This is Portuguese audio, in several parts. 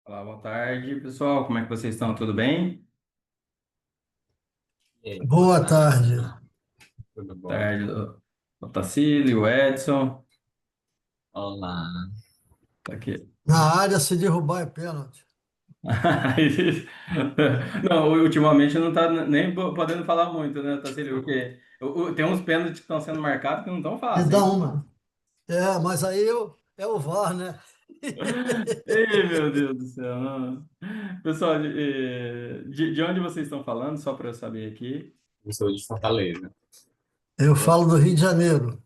Olá, boa tarde, pessoal. Como é que vocês estão? Tudo bem? E aí, boa Boa Boa tarde, tarde. tudo bom? tarde, o Tacílio, o Edson. Olá. Tá aqui. Na área, se derrubar é pênalti. Não, ultimamente não tá nem podendo falar muito, né, Tacílio? Porque tem uns pênaltis que estão sendo marcados que não estão E fáceis, dá hein? uma. Mas aí é o VAR, né? Ei, meu Deus do céu. Não. Pessoal, de onde vocês estão falando? Só para eu saber aqui. Eu sou de Fortaleza. Eu falo do Rio de Janeiro.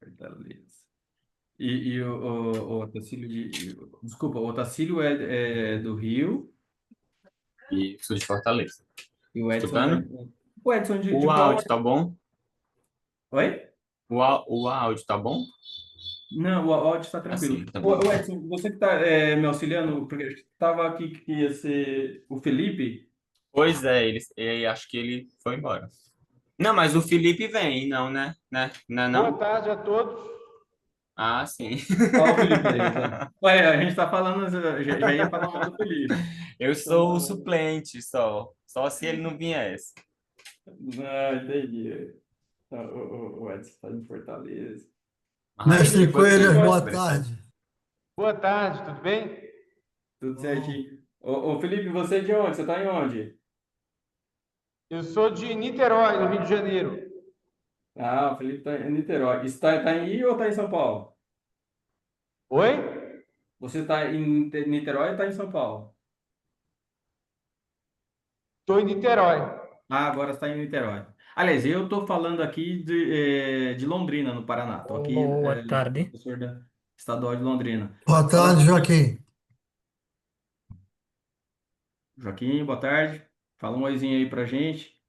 Fortaleza. E o Tacílio desculpa, o Tacílio é do Rio. E sou de Fortaleza. E o Edson é. Escutando? O Edson de O qual? áudio tá bom? Oi? O áudio tá bom? Não, o áudio está tranquilo. Assim, tá bom. O Edson, você que está me auxiliando, porque estava aqui que ia ser o Felipe. Pois é, acho que ele foi embora. Não, mas o Felipe vem, não, né? Né, Boa não? tarde a todos. Ah, sim. Olha o Felipe aí, tá? Ué, a gente está falando, já ia falar mal do Felipe. Eu Então, sou o suplente só. Só se ele não viesse. não, entendi. O Edson está em Fortaleza. Aí Mestre depois ele Coelho, vai boa se pressar. tarde. Boa tarde, tudo bem? Tudo Bom, certinho. Ô, Felipe, você é de onde? Você está em onde? Eu sou de Niterói, no Rio de Janeiro. Ah, o Felipe está em Niterói. Está em Rio ou está em São Paulo? Oi? Você está em Niterói ou está em São Paulo? Estou em Niterói. Ah, agora está em Niterói. Aliás, eu estou falando aqui de Londrina, no Paraná. Estou aqui, Boa tarde. professor da Estadual de Londrina. boa Fala, tarde, Joaquim. Joaquim, boa tarde. Fala um oizinho aí pra gente.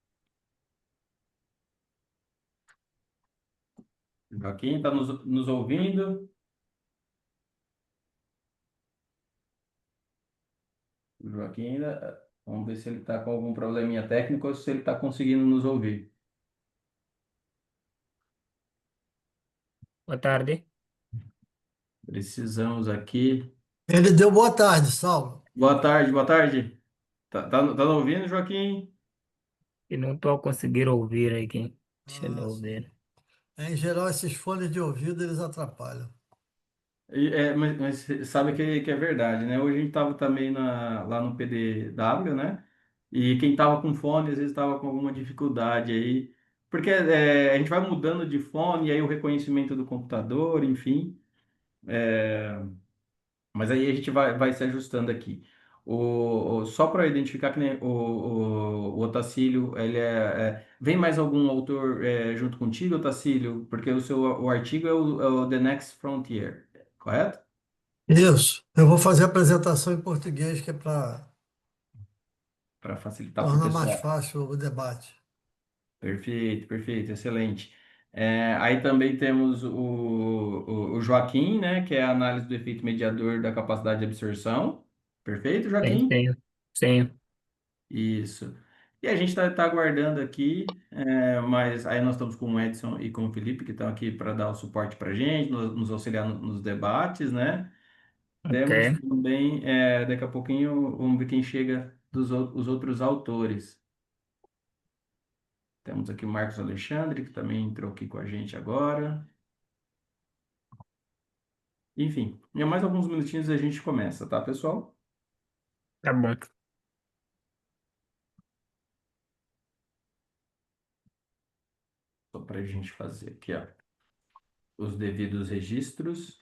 Joaquim, está nos ouvindo? Joaquim ainda. Vamos ver se ele está com algum probleminha técnico ou se ele está conseguindo nos ouvir. Boa tarde. Precisamos aqui. Ele deu boa tarde, Saulo. Boa tarde, boa tarde. Tá ouvindo, Joaquim? Eu não estou a conseguir ouvir aqui. Deixa Ah, eu sim. ver. Em geral, esses fones de ouvido, eles atrapalham. Mas sabe que é verdade, né? Hoje a gente estava também lá no PDW, né? E quem estava com fone, às vezes estava com alguma dificuldade aí. Porque a gente vai mudando de fone, e aí o reconhecimento do computador, enfim. Mas aí a gente vai se ajustando aqui. Só para identificar que nem o Otacílio, vem mais algum autor junto contigo, Otacílio? Porque o artigo é o The Next Frontier, correto? Isso. Eu vou fazer a apresentação em português, que é para Para facilitar para o tornar mais pessoal. fácil o debate. Perfeito, perfeito, excelente. Aí também temos o Joaquim, né, que é a análise do efeito mediador da capacidade de absorção. Perfeito, Sim, Joaquim? sim, sim. Isso. E a gente está aguardando aqui, mas aí nós estamos com o Edson e com o Felipe, que estão aqui para dar o suporte para a gente, nos auxiliar nos debates, né? Ok. Temos também, daqui a pouquinho, vamos ver quem chega os outros autores. Temos aqui o Marcos Alexandre, que também entrou aqui com a gente agora. Enfim, em mais alguns minutinhos a gente começa, tá, pessoal? Tá bom. Só para a gente fazer aqui, ó, os devidos registros.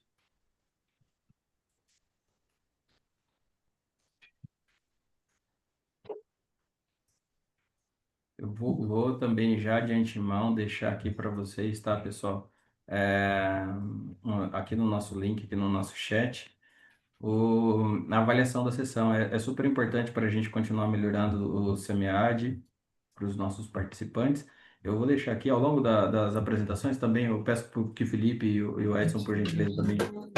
Eu vou também já de antemão deixar aqui para vocês, tá, pessoal? Aqui no nosso link, aqui no nosso chat, a avaliação da sessão é super importante para a gente continuar melhorando o SEMEAD para os nossos participantes. Eu vou deixar aqui ao longo das apresentações também, eu peço que o Felipe e o Edson, por gentileza, também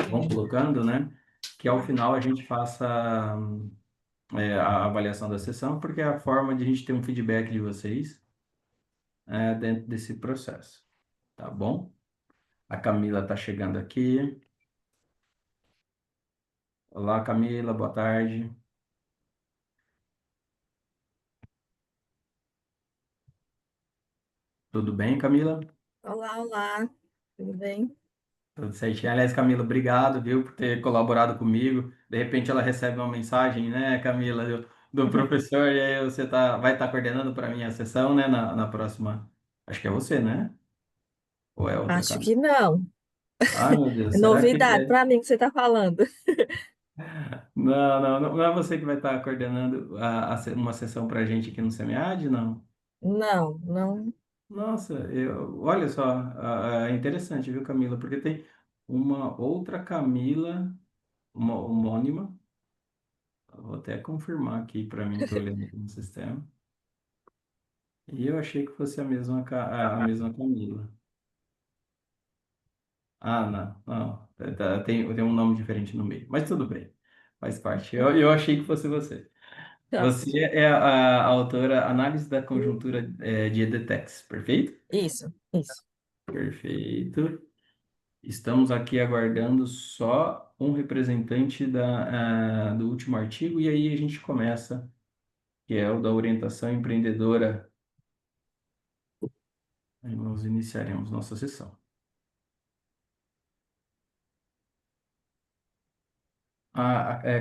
vão colocando, né? Que ao final a gente faça a avaliação da sessão, porque é a forma de a gente ter um feedback de vocês dentro desse processo, tá bom? A Camila está chegando aqui. Olá, Camila, boa tarde. Tudo bem, Camila? Olá, olá, tudo bem? Tudo certinho. Aliás, Camila, obrigado, viu, por ter colaborado comigo. De repente ela recebe uma mensagem, né, Camila, do professor, e aí você vai estar coordenando para mim a sessão, né, na próxima. Acho que é você, né? Ou é outra Acho Camila? que não. Ai, meu Deus, É será que novidade é? para mim que você está falando. Não é você que vai estar coordenando uma sessão para a gente aqui no SEMIAD, não? Não, não. Nossa, olha só, é interessante, viu, Camila? Porque tem uma outra Camila, uma homônima. Vou até confirmar aqui para mim, estou olhando aqui no sistema. E eu achei que fosse a mesma Camila. Ah, não, não. Tem um nome diferente no meio. Mas tudo bem, faz parte. Eu achei que fosse você. Tá. Você é a autora Análise da Conjuntura de Edetex, perfeito? Isso. Perfeito. Estamos aqui aguardando só um representante do último artigo e aí a gente começa, que é o da orientação empreendedora. Aí nós iniciaremos nossa sessão.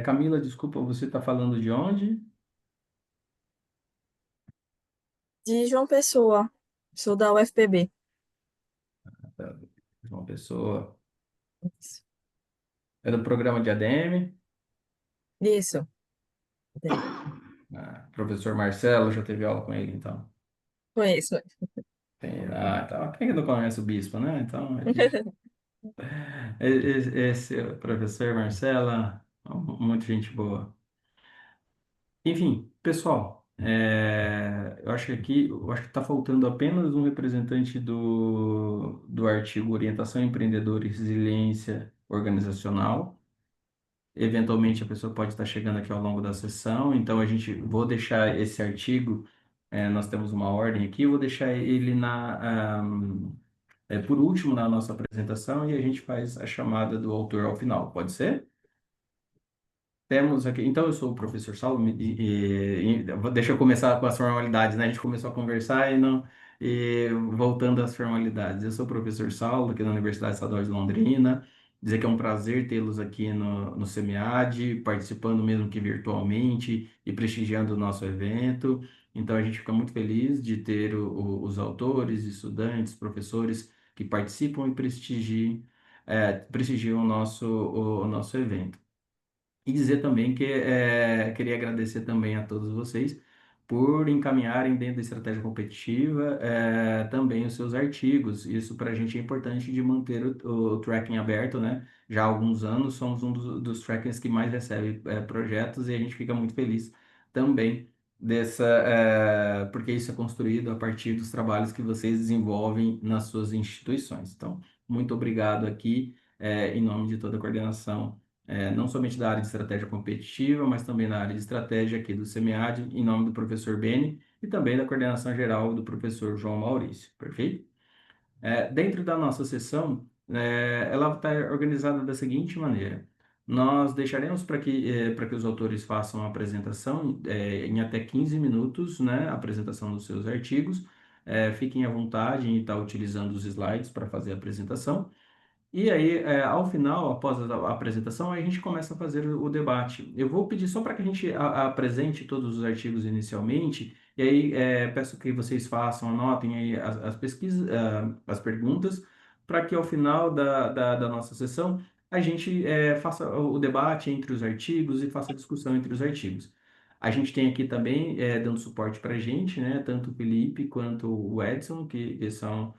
Camila, desculpa, você está falando de onde? De João Pessoa. Sou da UFPB. Tá, Uma pessoa. Isso. É do programa de ADM. Isso. Bem, Professor Marcelo, já teve aula com ele, então. conheço. Então, quem que não conhece o bispo, né? Então, esse professor Marcelo, muita gente boa. Enfim, pessoal, eu acho que está faltando apenas um representante do artigo Orientação Empreendedora e Resiliência Organizacional. Eventualmente a pessoa pode estar chegando aqui ao longo da sessão, então vou deixar esse artigo, nós temos uma ordem aqui, eu vou deixar ele por último na nossa apresentação e a gente faz a chamada do autor ao final, pode ser? Temos aqui, então eu sou o professor Saulo, deixa eu começar com as formalidades, né? A gente começou a conversar e voltando às formalidades. Eu sou o professor Saulo, aqui da Universidade Estadual de Londrina. Dizer que é um prazer tê-los aqui no SEMIAD, participando mesmo que virtualmente e prestigiando o nosso evento. Então a gente fica muito feliz de ter os autores, estudantes, professores que participam e prestigiam o nosso evento. E dizer também que queria agradecer também a todos vocês por encaminharem dentro da estratégia competitiva também os seus artigos. Isso para a gente é importante de manter o tracking aberto, né? Já há alguns anos somos um dos trackings que mais recebe projetos e a gente fica muito feliz também porque isso é construído a partir dos trabalhos que vocês desenvolvem nas suas instituições. Então, muito obrigado aqui em nome de toda a coordenação não somente da área de estratégia competitiva, mas também na área de estratégia aqui do SEMEAD, em nome do professor Beni e também da coordenação geral do professor João Maurício, perfeito? Dentro da nossa sessão, ela está organizada da seguinte maneira: nós deixaremos para que os autores façam a apresentação em até 15 minutos, né, a apresentação dos seus artigos. Fiquem à vontade em estar utilizando os slides para fazer a apresentação. E aí, ao final, após a apresentação, a gente começa a fazer o debate. Eu vou pedir só para que a gente apresente todos os artigos inicialmente, e aí peço que vocês façam, anotem aí as pesquisas, as perguntas, para que ao final da nossa sessão a gente faça o debate entre os artigos e faça a discussão entre os artigos. A gente tem aqui também, dando suporte para a gente, né, tanto o Felipe quanto o Edson, que são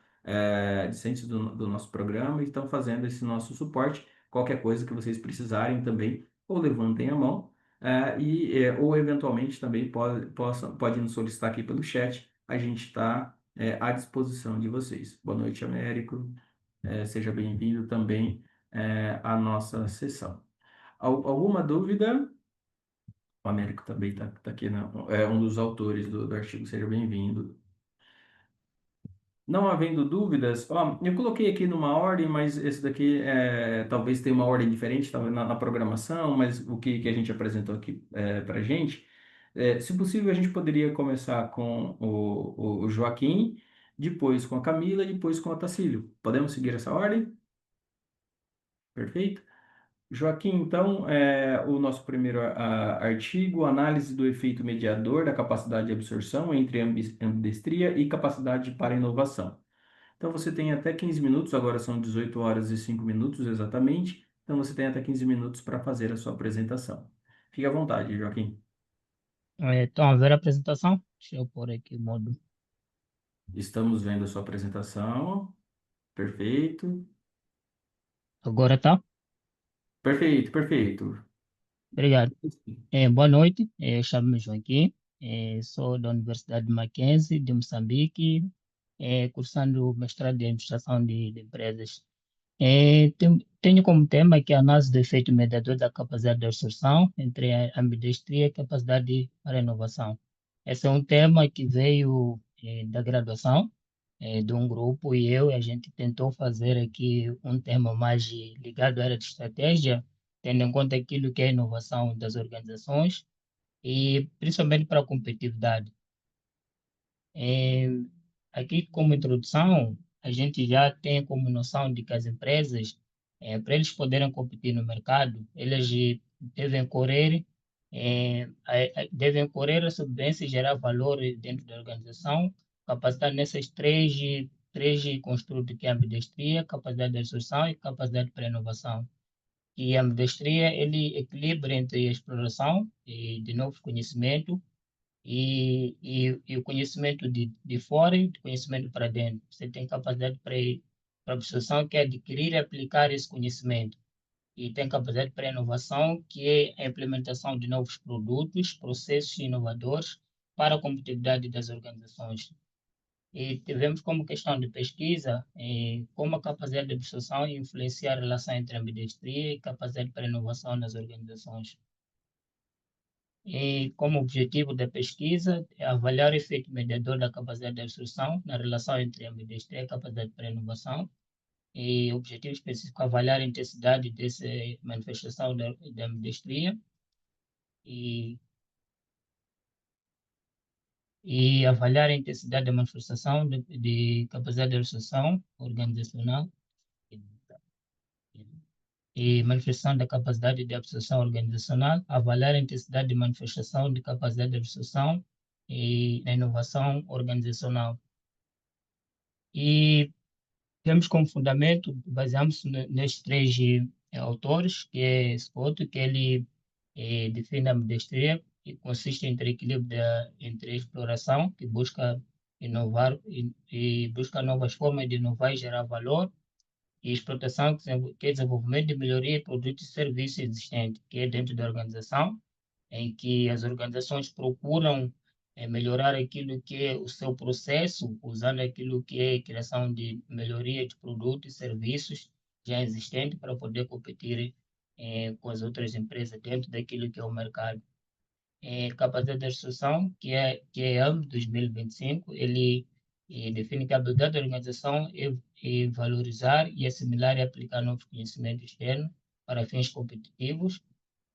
discentes do nosso programa e estão fazendo esse nosso suporte. Qualquer coisa que vocês precisarem também, ou levantem a mão, ou eventualmente também pode nos solicitar aqui pelo chat. A gente está à disposição de vocês. Boa noite, Américo. Seja bem-vindo também à nossa sessão. Alguma dúvida? O Américo também está aqui, né? É um dos autores do artigo. Seja bem-vindo. Não havendo dúvidas, ó, eu coloquei aqui numa ordem, mas esse daqui talvez tenha uma ordem diferente talvez na programação, mas o que a gente apresentou aqui para a gente, se possível, a gente poderia começar com o Joaquim, depois com a Camila e depois com a Tacílio. Podemos seguir essa ordem? Perfeito? Joaquim, então, o nosso primeiro artigo, análise do efeito mediador da capacidade de absorção entre ambidestria e capacidade para inovação. Então, você tem até 15 minutos, agora são 18 horas e 5 minutos exatamente, então você tem até 15 minutos para fazer a sua apresentação. Fique à vontade, Joaquim. Estão a ver a apresentação? Deixa eu pôr aqui o modo. Estamos vendo a sua apresentação. Perfeito. Agora tá? Perfeito, perfeito. Obrigado. Boa noite, chamo-me Joaquim, sou da Universidade de Mackenzie, de Moçambique, cursando mestrado em Administração de Empresas. Tenho como tema aqui a análise do efeito mediador da capacidade de absorção entre a ambidestria e a capacidade para a inovação. Esse é um tema que veio da graduação de um grupo e a gente tentou fazer aqui um tema mais ligado à área de estratégia, tendo em conta aquilo que é a inovação das organizações e principalmente para a competitividade. É, Aqui, como introdução, a gente já tem como noção de que as empresas, para eles poderem competir no mercado, eles devem correr, devem correr a subvenção e gerar valor dentro da organização, capacitar nessas três construtos que é a ambidestria, capacidade de absorção e capacidade para inovação. E a ambidestria, ele equilibra entre a exploração de novos conhecimentos e o conhecimento de fora e o conhecimento para dentro. Você tem capacidade para absorção, que é adquirir e aplicar esse conhecimento. E tem capacidade para inovação, que é a implementação de novos produtos, processos inovadores para a competitividade das organizações. E tivemos como questão de pesquisa como a capacidade de absorção influencia a relação entre a ambidestria e capacidade para inovação nas organizações. E como objetivo da pesquisa é avaliar o efeito mediador da capacidade de absorção na relação entre a ambidestria e a capacidade para inovação. E o objetivo específico é avaliar a intensidade dessa manifestação da ambidestria e, e avaliar a intensidade da manifestação de capacidade de absorção organizacional e manifestação da capacidade de absorção organizacional, avaliar a intensidade de manifestação de capacidade de absorção e a inovação organizacional. E temos como fundamento, baseamos nestes três autores, que é Scott, que ele define a ambidestria, que consiste entre equilíbrio entre a exploração, que busca inovar e busca novas formas de inovar e gerar valor, e explotação, que é desenvolvimento de melhoria de produtos e serviços existentes, que é dentro da organização, em que as organizações procuram melhorar aquilo que é o seu processo, usando aquilo que é a criação de melhoria de produtos e serviços já existentes para poder competir com as outras empresas dentro daquilo que é o mercado. Capacidade de absorção, que é AM 2025, ele define que a habilidade da organização é valorizar e assimilar e aplicar novos conhecimentos externos para fins competitivos,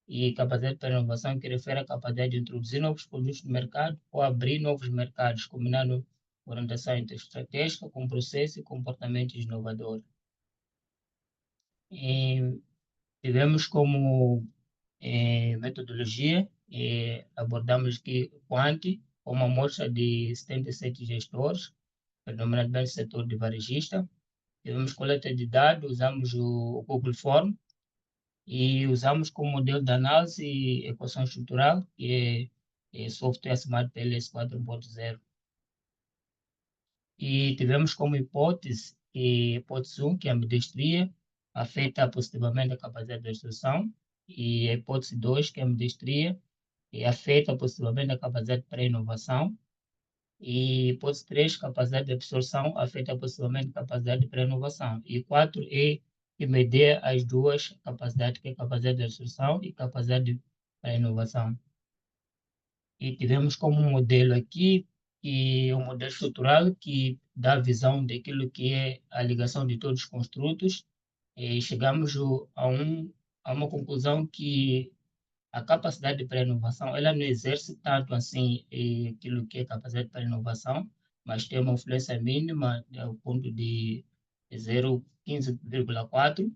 e capacidade para inovação, que refere à capacidade de introduzir novos produtos no mercado ou abrir novos mercados, combinando orientação entre estratégica com processo e comportamentos inovadores. Tivemos como metodologia, abordamos aqui Quant, com uma amostra de 77 gestores, predominantemente do setor de varejista. Tivemos coleta de dados, usamos o Google Form e usamos como modelo de análise equação estrutural, que é software chamado PLS 4.0. E tivemos como hipótese, hipótese 1, que é a ambidestria afeta positivamente a capacidade de absorção, e a hipótese 2, que é a ambidestria afeta positivamente a capacidade para inovação, e hipótese 3, capacidade de absorção afeta positivamente a capacidade para inovação, e 4 é que medir as duas capacidades, que é a capacidade de absorção e capacidade para inovação. E tivemos como modelo aqui que é um modelo estrutural que dá a visão daquilo que é a ligação de todos os construtos, e chegamos a uma conclusão que a capacidade para inovação, ela não exerce tanto assim aquilo que é capacidade para inovação, mas tem uma influência mínima ao ponto de 0,15,4,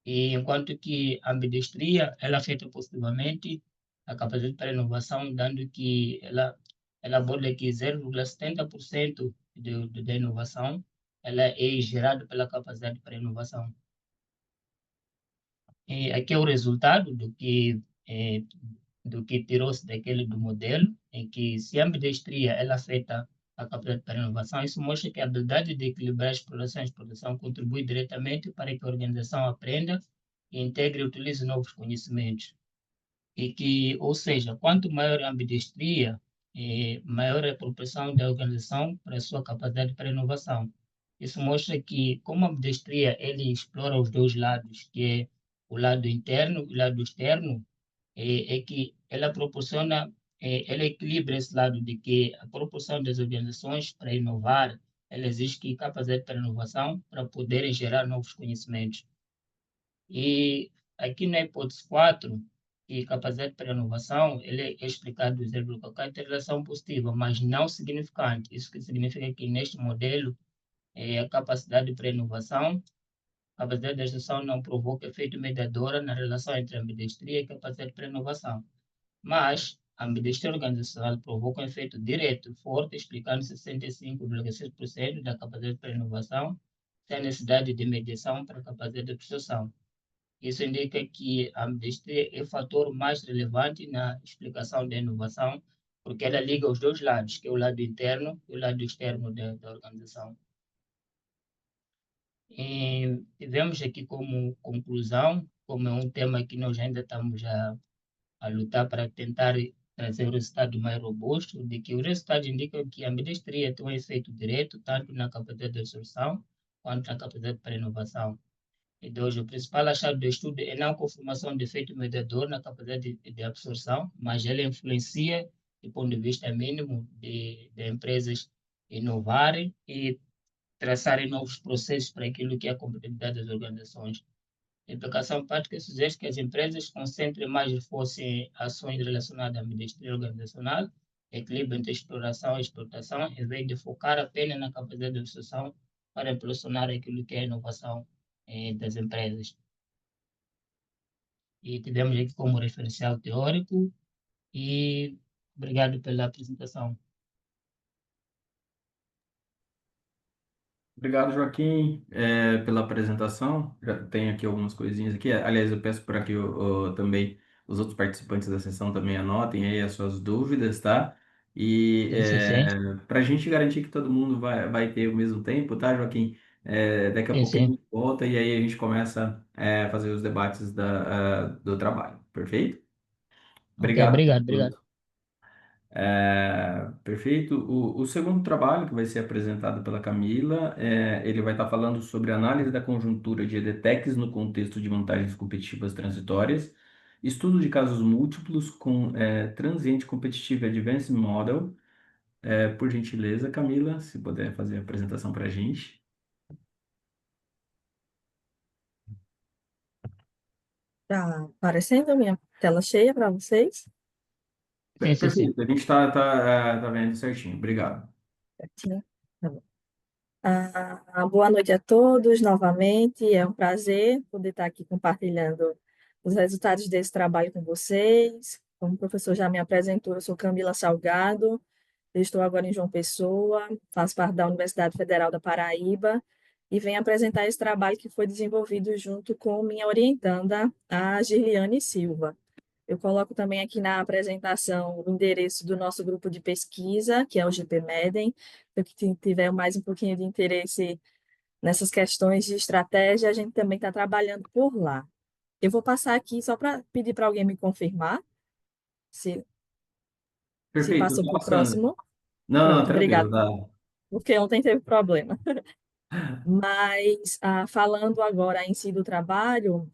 e enquanto que a ambidestria, ela afeta positivamente a capacidade para inovação, dando que ela aborda que 0,70% da inovação ela é gerada pela capacidade para inovação. E aqui é o resultado do que tirou-se do modelo, em que se a ambidestria ela afeta a capacidade para inovação, isso mostra que a habilidade de equilibrar exploração e exportação contribui diretamente para que a organização aprenda, integre e utilize novos conhecimentos. E que, ou seja, quanto maior a ambidestria, maior é a proporção da organização para a sua capacidade para inovação. Isso mostra que, como a ambidestria ele explora os dois lados, que é o lado interno e o lado externo, é que ela proporciona, ela equilibra esse lado de que a proporção das organizações para inovar, ela exige que capacidade para inovação para poderem gerar novos conhecimentos. E aqui na hipótese 4, que capacidade para inovação, ele é explicado do 0,4 em relação positiva, mas não significante. Isso que significa que neste modelo, a capacidade para inovação, a capacidade de gestão não provoca efeito mediador na relação entre a ambidestria e a capacidade para inovação. Mas a ambidestria organizacional provoca um efeito direto, forte, explicando 65,6% da capacidade para inovação, sem necessidade de mediação para a capacidade de absorção. Isso indica que a ambidestria é o fator mais relevante na explicação da inovação, porque ela liga os dois lados, que é o lado interno e o lado externo da organização. E tivemos aqui como conclusão, como é um tema que nós ainda estamos a lutar para tentar trazer o resultado mais robusto, de que os resultados indicam que a ambidestria tem um efeito direto, tanto na capacidade de absorção quanto na capacidade para inovação. Então, o principal achado do estudo é não a confirmação de efeito mediador na capacidade de absorção, mas ela influencia, do ponto de vista mínimo, de empresas inovarem e traçarem novos processos para aquilo que é a competitividade das organizações. A implicação prática sugere que as empresas concentrem mais esforço em ações relacionadas à ambidestria organizacional, equilíbrio entre exploração e exportação, em vez de focar apenas na capacidade de absorção para impulsionar aquilo que é a inovação das empresas. E tivemos aqui como referencial teórico e obrigado pela apresentação. Obrigado, Joaquim, pela apresentação. Já tenho aqui algumas coisinhas aqui. Aliás, eu peço para que também os outros participantes da sessão também anotem aí as suas dúvidas, tá? E Sim, sim, para a gente garantir que todo mundo vai ter o mesmo tempo, tá, Joaquim? Daqui a sim, pouco a sim. gente volta e aí a gente começa a fazer os debates do trabalho. Perfeito? Ok, Obrigado a obrigado, obrigado. todos. Perfeito. O segundo trabalho que vai ser apresentado pela Camila, ele vai estar falando sobre análise da conjuntura de EDTECs no contexto de vantagens competitivas transitórias, estudo de casos múltiplos com Transient Competitive Advanced Model. Por gentileza, Camila, se puder fazer a apresentação para a gente. Tá aparecendo a minha tela cheia para vocês? Sim, sim, sim. Perfeito, a gente tá vendo certinho. Obrigado. Certinho? Tá bom. Boa noite a todos novamente. É um prazer poder estar aqui compartilhando os resultados desse trabalho com vocês. Como o professor já me apresentou, eu sou Camila Salgado, eu estou agora em João Pessoa, faço parte da Universidade Federal da Paraíba e venho apresentar esse trabalho que foi desenvolvido junto com minha orientanda, a Giliane Silva. Eu coloco também aqui na apresentação o endereço do nosso grupo de pesquisa, que é o GPMedem. Para quem tiver mais um pouquinho de interesse nessas questões de estratégia, a gente também está trabalhando por lá. Eu vou passar aqui só para pedir para alguém me confirmar se Perfeito, passou tá para o passando. próximo. Não, não, Pronto, tranquilo, obrigado, dá. porque ontem teve problema. Mas, falando agora em si do trabalho,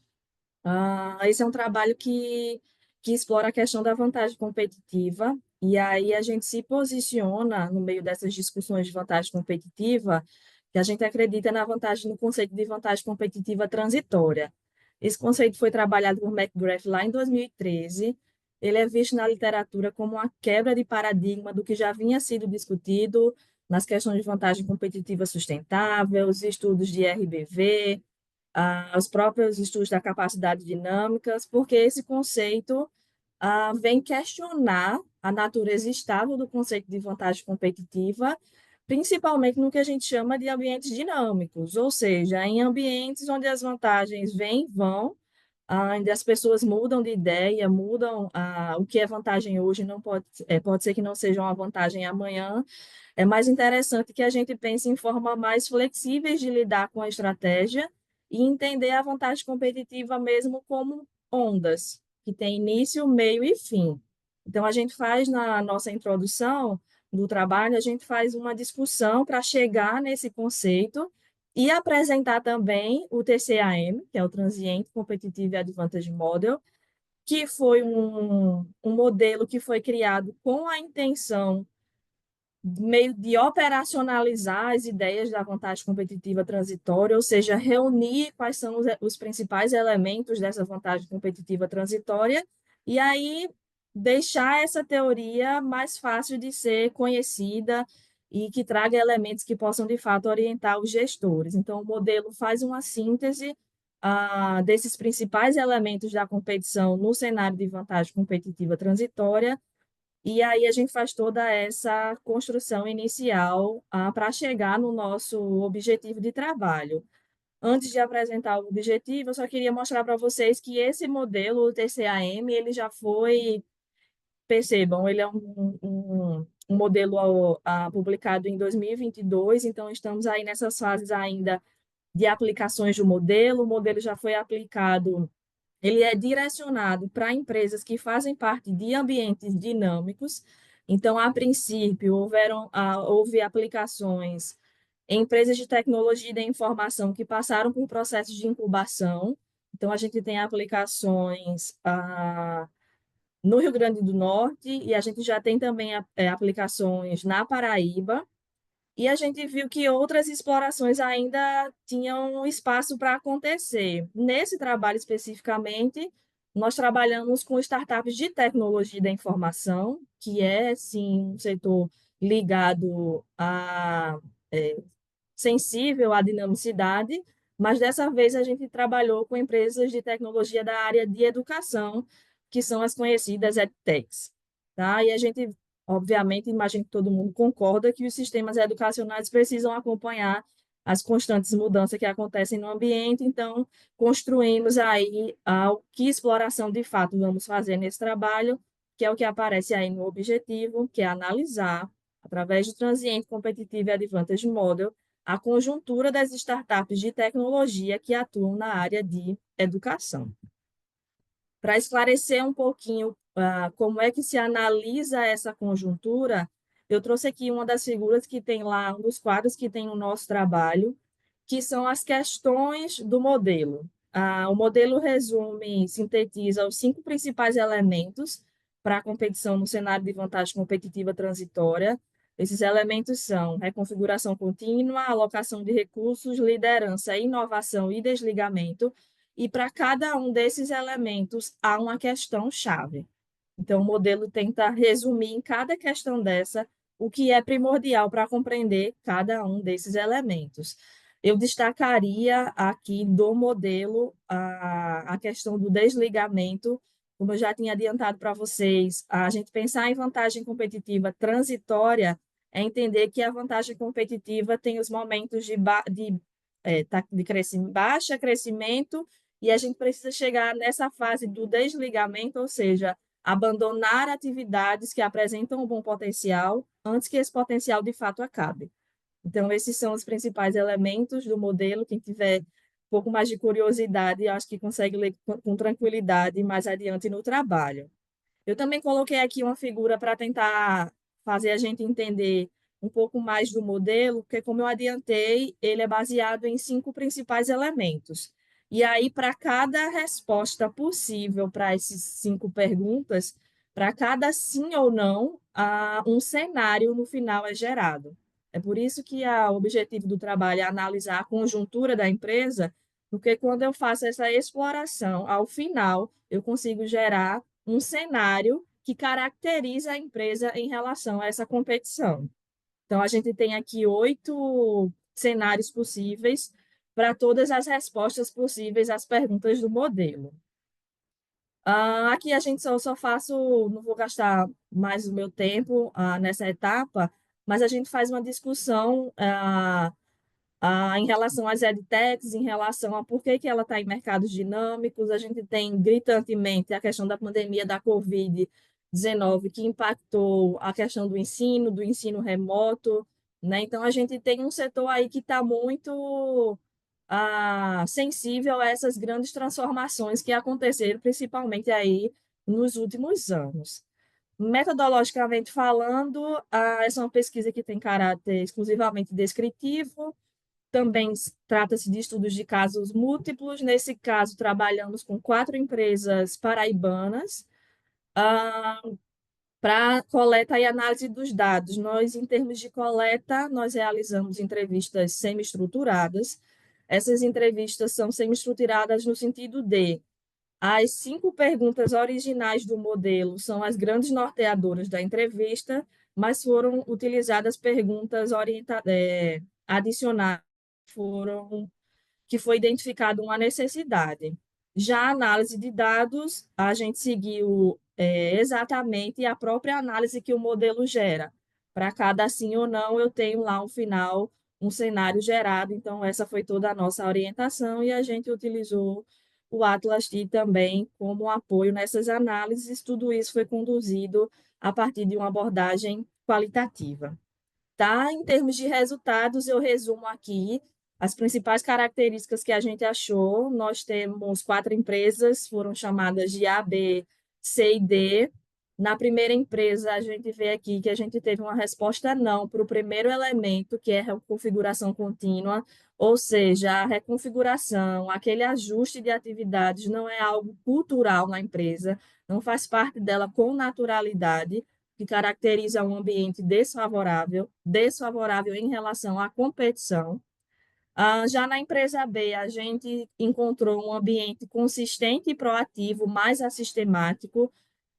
esse é um trabalho que explora a questão da vantagem competitiva E aí a gente se posiciona no meio dessas discussões de vantagem competitiva, que a gente acredita na vantagem, no conceito de vantagem competitiva transitória. Esse conceito foi trabalhado por McGrath lá em 2013. Ele é visto na literatura como uma quebra de paradigma do que já vinha sido discutido nas questões de vantagem competitiva sustentável, os estudos de RBV, os próprios estudos da capacidade dinâmicas, porque esse conceito vem questionar a natureza estável do conceito de vantagem competitiva, principalmente no que a gente chama de ambientes dinâmicos, ou seja, em ambientes onde as vantagens vêm e vão, onde as pessoas mudam de ideia, mudam o que é vantagem hoje, não pode ser que não seja uma vantagem amanhã. É mais interessante que a gente pense em formas mais flexíveis de lidar com a estratégia e entender a vantagem competitiva mesmo como ondas, que tem início, meio e fim. Então, a gente faz na nossa introdução do trabalho, a gente faz uma discussão para chegar nesse conceito e apresentar também o TCAM, que é o Transient Competitive Advantage Model, que foi um modelo que foi criado com a intenção meio de operacionalizar as ideias da vantagem competitiva transitória, ou seja, reunir quais são os principais elementos dessa vantagem competitiva transitória e aí deixar essa teoria mais fácil de ser conhecida e que traga elementos que possam, de fato, orientar os gestores. Então, o modelo faz uma síntese desses principais elementos da competição no cenário de vantagem competitiva transitória e aí a gente faz toda essa construção inicial para chegar no nosso objetivo de trabalho. Antes de apresentar o objetivo, eu só queria mostrar para vocês que esse modelo, o TCAM, ele já foi, percebam, ele é um modelo publicado em 2022, então estamos aí nessas fases ainda de aplicações do modelo. O modelo já foi aplicado, ele é direcionado para empresas que fazem parte de ambientes dinâmicos. Então, a princípio, houve aplicações em empresas de tecnologia da informação que passaram por processos de incubação. Então, a gente tem aplicações no Rio Grande do Norte e a gente já tem também aplicações na Paraíba. E a gente viu que outras explorações ainda tinham espaço para acontecer. Nesse trabalho especificamente, nós trabalhamos com startups de tecnologia da informação, que é, sim, um setor ligado sensível à dinamicidade, mas dessa vez a gente trabalhou com empresas de tecnologia da área de educação, que são as conhecidas EdTechs. Tá? E a gente, obviamente, imagino que todo mundo concorda que os sistemas educacionais precisam acompanhar as constantes mudanças que acontecem no ambiente, então construímos aí que exploração de fato vamos fazer nesse trabalho, que é o que aparece aí no objetivo, que é analisar, através do Transient Competitive Advantage Model, a conjuntura das startups de tecnologia que atuam na área de educação. Para esclarecer um pouquinho como é que se analisa essa conjuntura, eu trouxe aqui uma das figuras que tem lá, um dos quadros que tem no nosso trabalho, que são as questões do modelo. O modelo resume, sintetiza os 5 principais elementos para a competição no cenário de vantagem competitiva transitória. Esses elementos são reconfiguração contínua, alocação de recursos, liderança, inovação e desligamento. E para cada um desses elementos há uma questão-chave. Então, o modelo tenta resumir em cada questão dessa o que é primordial para compreender cada um desses elementos. Eu destacaria aqui do modelo a questão do desligamento. Como eu já tinha adiantado para vocês, a gente pensar em vantagem competitiva transitória é entender que a vantagem competitiva tem os momentos de baixa crescimento e a gente precisa chegar nessa fase do desligamento, ou seja, abandonar atividades que apresentam um bom potencial antes que esse potencial de fato acabe. Então, esses são os principais elementos do modelo. Quem tiver um pouco mais de curiosidade, acho que consegue ler com tranquilidade mais adiante no trabalho. Eu também coloquei aqui uma figura para tentar fazer a gente entender um pouco mais do modelo, porque, como eu adiantei, ele é baseado em 5 principais elementos. E aí, para cada resposta possível para essas 5 perguntas, Para cada sim ou não, um cenário no final é gerado. É por isso que o objetivo do trabalho é analisar a conjuntura da empresa, porque quando eu faço essa exploração, ao final, eu consigo gerar um cenário que caracteriza a empresa em relação a essa competição. Então, a gente tem aqui 8 cenários possíveis para todas as respostas possíveis às perguntas do modelo. Aqui a gente só faço, não vou gastar mais o meu tempo nessa etapa, mas a gente faz uma discussão em relação às edtechs, em relação a por que ela está em mercados dinâmicos. A gente tem gritantemente a questão da pandemia da Covid-19, que impactou a questão do ensino remoto, né? Então, a gente tem um setor aí que está muito sensível a essas grandes transformações que aconteceram, principalmente aí nos últimos anos. Metodologicamente falando, essa é uma pesquisa que tem caráter exclusivamente descritivo, também trata-se de estudos de casos múltiplos. Nesse caso, trabalhamos com 4 empresas paraibanas para coleta e análise dos dados. Nós, em termos de coleta, nós realizamos entrevistas semi-estruturadas. Essas entrevistas são semi-estruturadas no sentido de as 5 perguntas originais do modelo são as grandes norteadoras da entrevista, mas foram utilizadas perguntas adicionais, que foi identificada uma necessidade. Já a análise de dados, a gente seguiu exatamente a própria análise que o modelo gera. Para cada sim ou não, eu tenho lá, no final, um cenário gerado. Então, essa foi toda a nossa orientação e a gente utilizou o Atlas T também como apoio nessas análises. Tudo isso foi conduzido a partir de uma abordagem qualitativa. Tá? Em termos de resultados, eu resumo aqui as principais características que a gente achou. Nós temos 4 empresas, foram chamadas de A, B, C e D. Na primeira empresa, a gente vê aqui que a gente teve uma resposta não para o primeiro elemento, que é a reconfiguração contínua, ou seja, a reconfiguração, aquele ajuste de atividades não é algo cultural na empresa, não faz parte dela com naturalidade, que caracteriza um ambiente desfavorável em relação à competição. Já na empresa B, a gente encontrou um ambiente consistente e proativo, mais assistemático.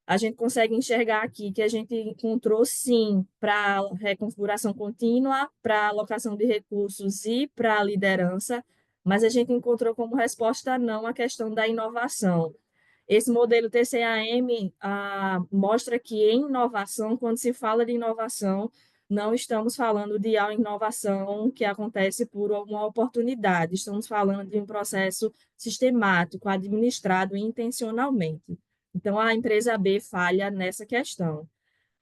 A gente consegue enxergar aqui que a gente encontrou, sim, para reconfiguração contínua, para alocação de recursos e para liderança, mas a gente encontrou como resposta não a questão da inovação. Esse modelo TCAM mostra que em inovação, quando se fala de inovação, não estamos falando de inovação que acontece por uma oportunidade, estamos falando de um processo sistemático, administrado intencionalmente. Então, a empresa B falha nessa questão.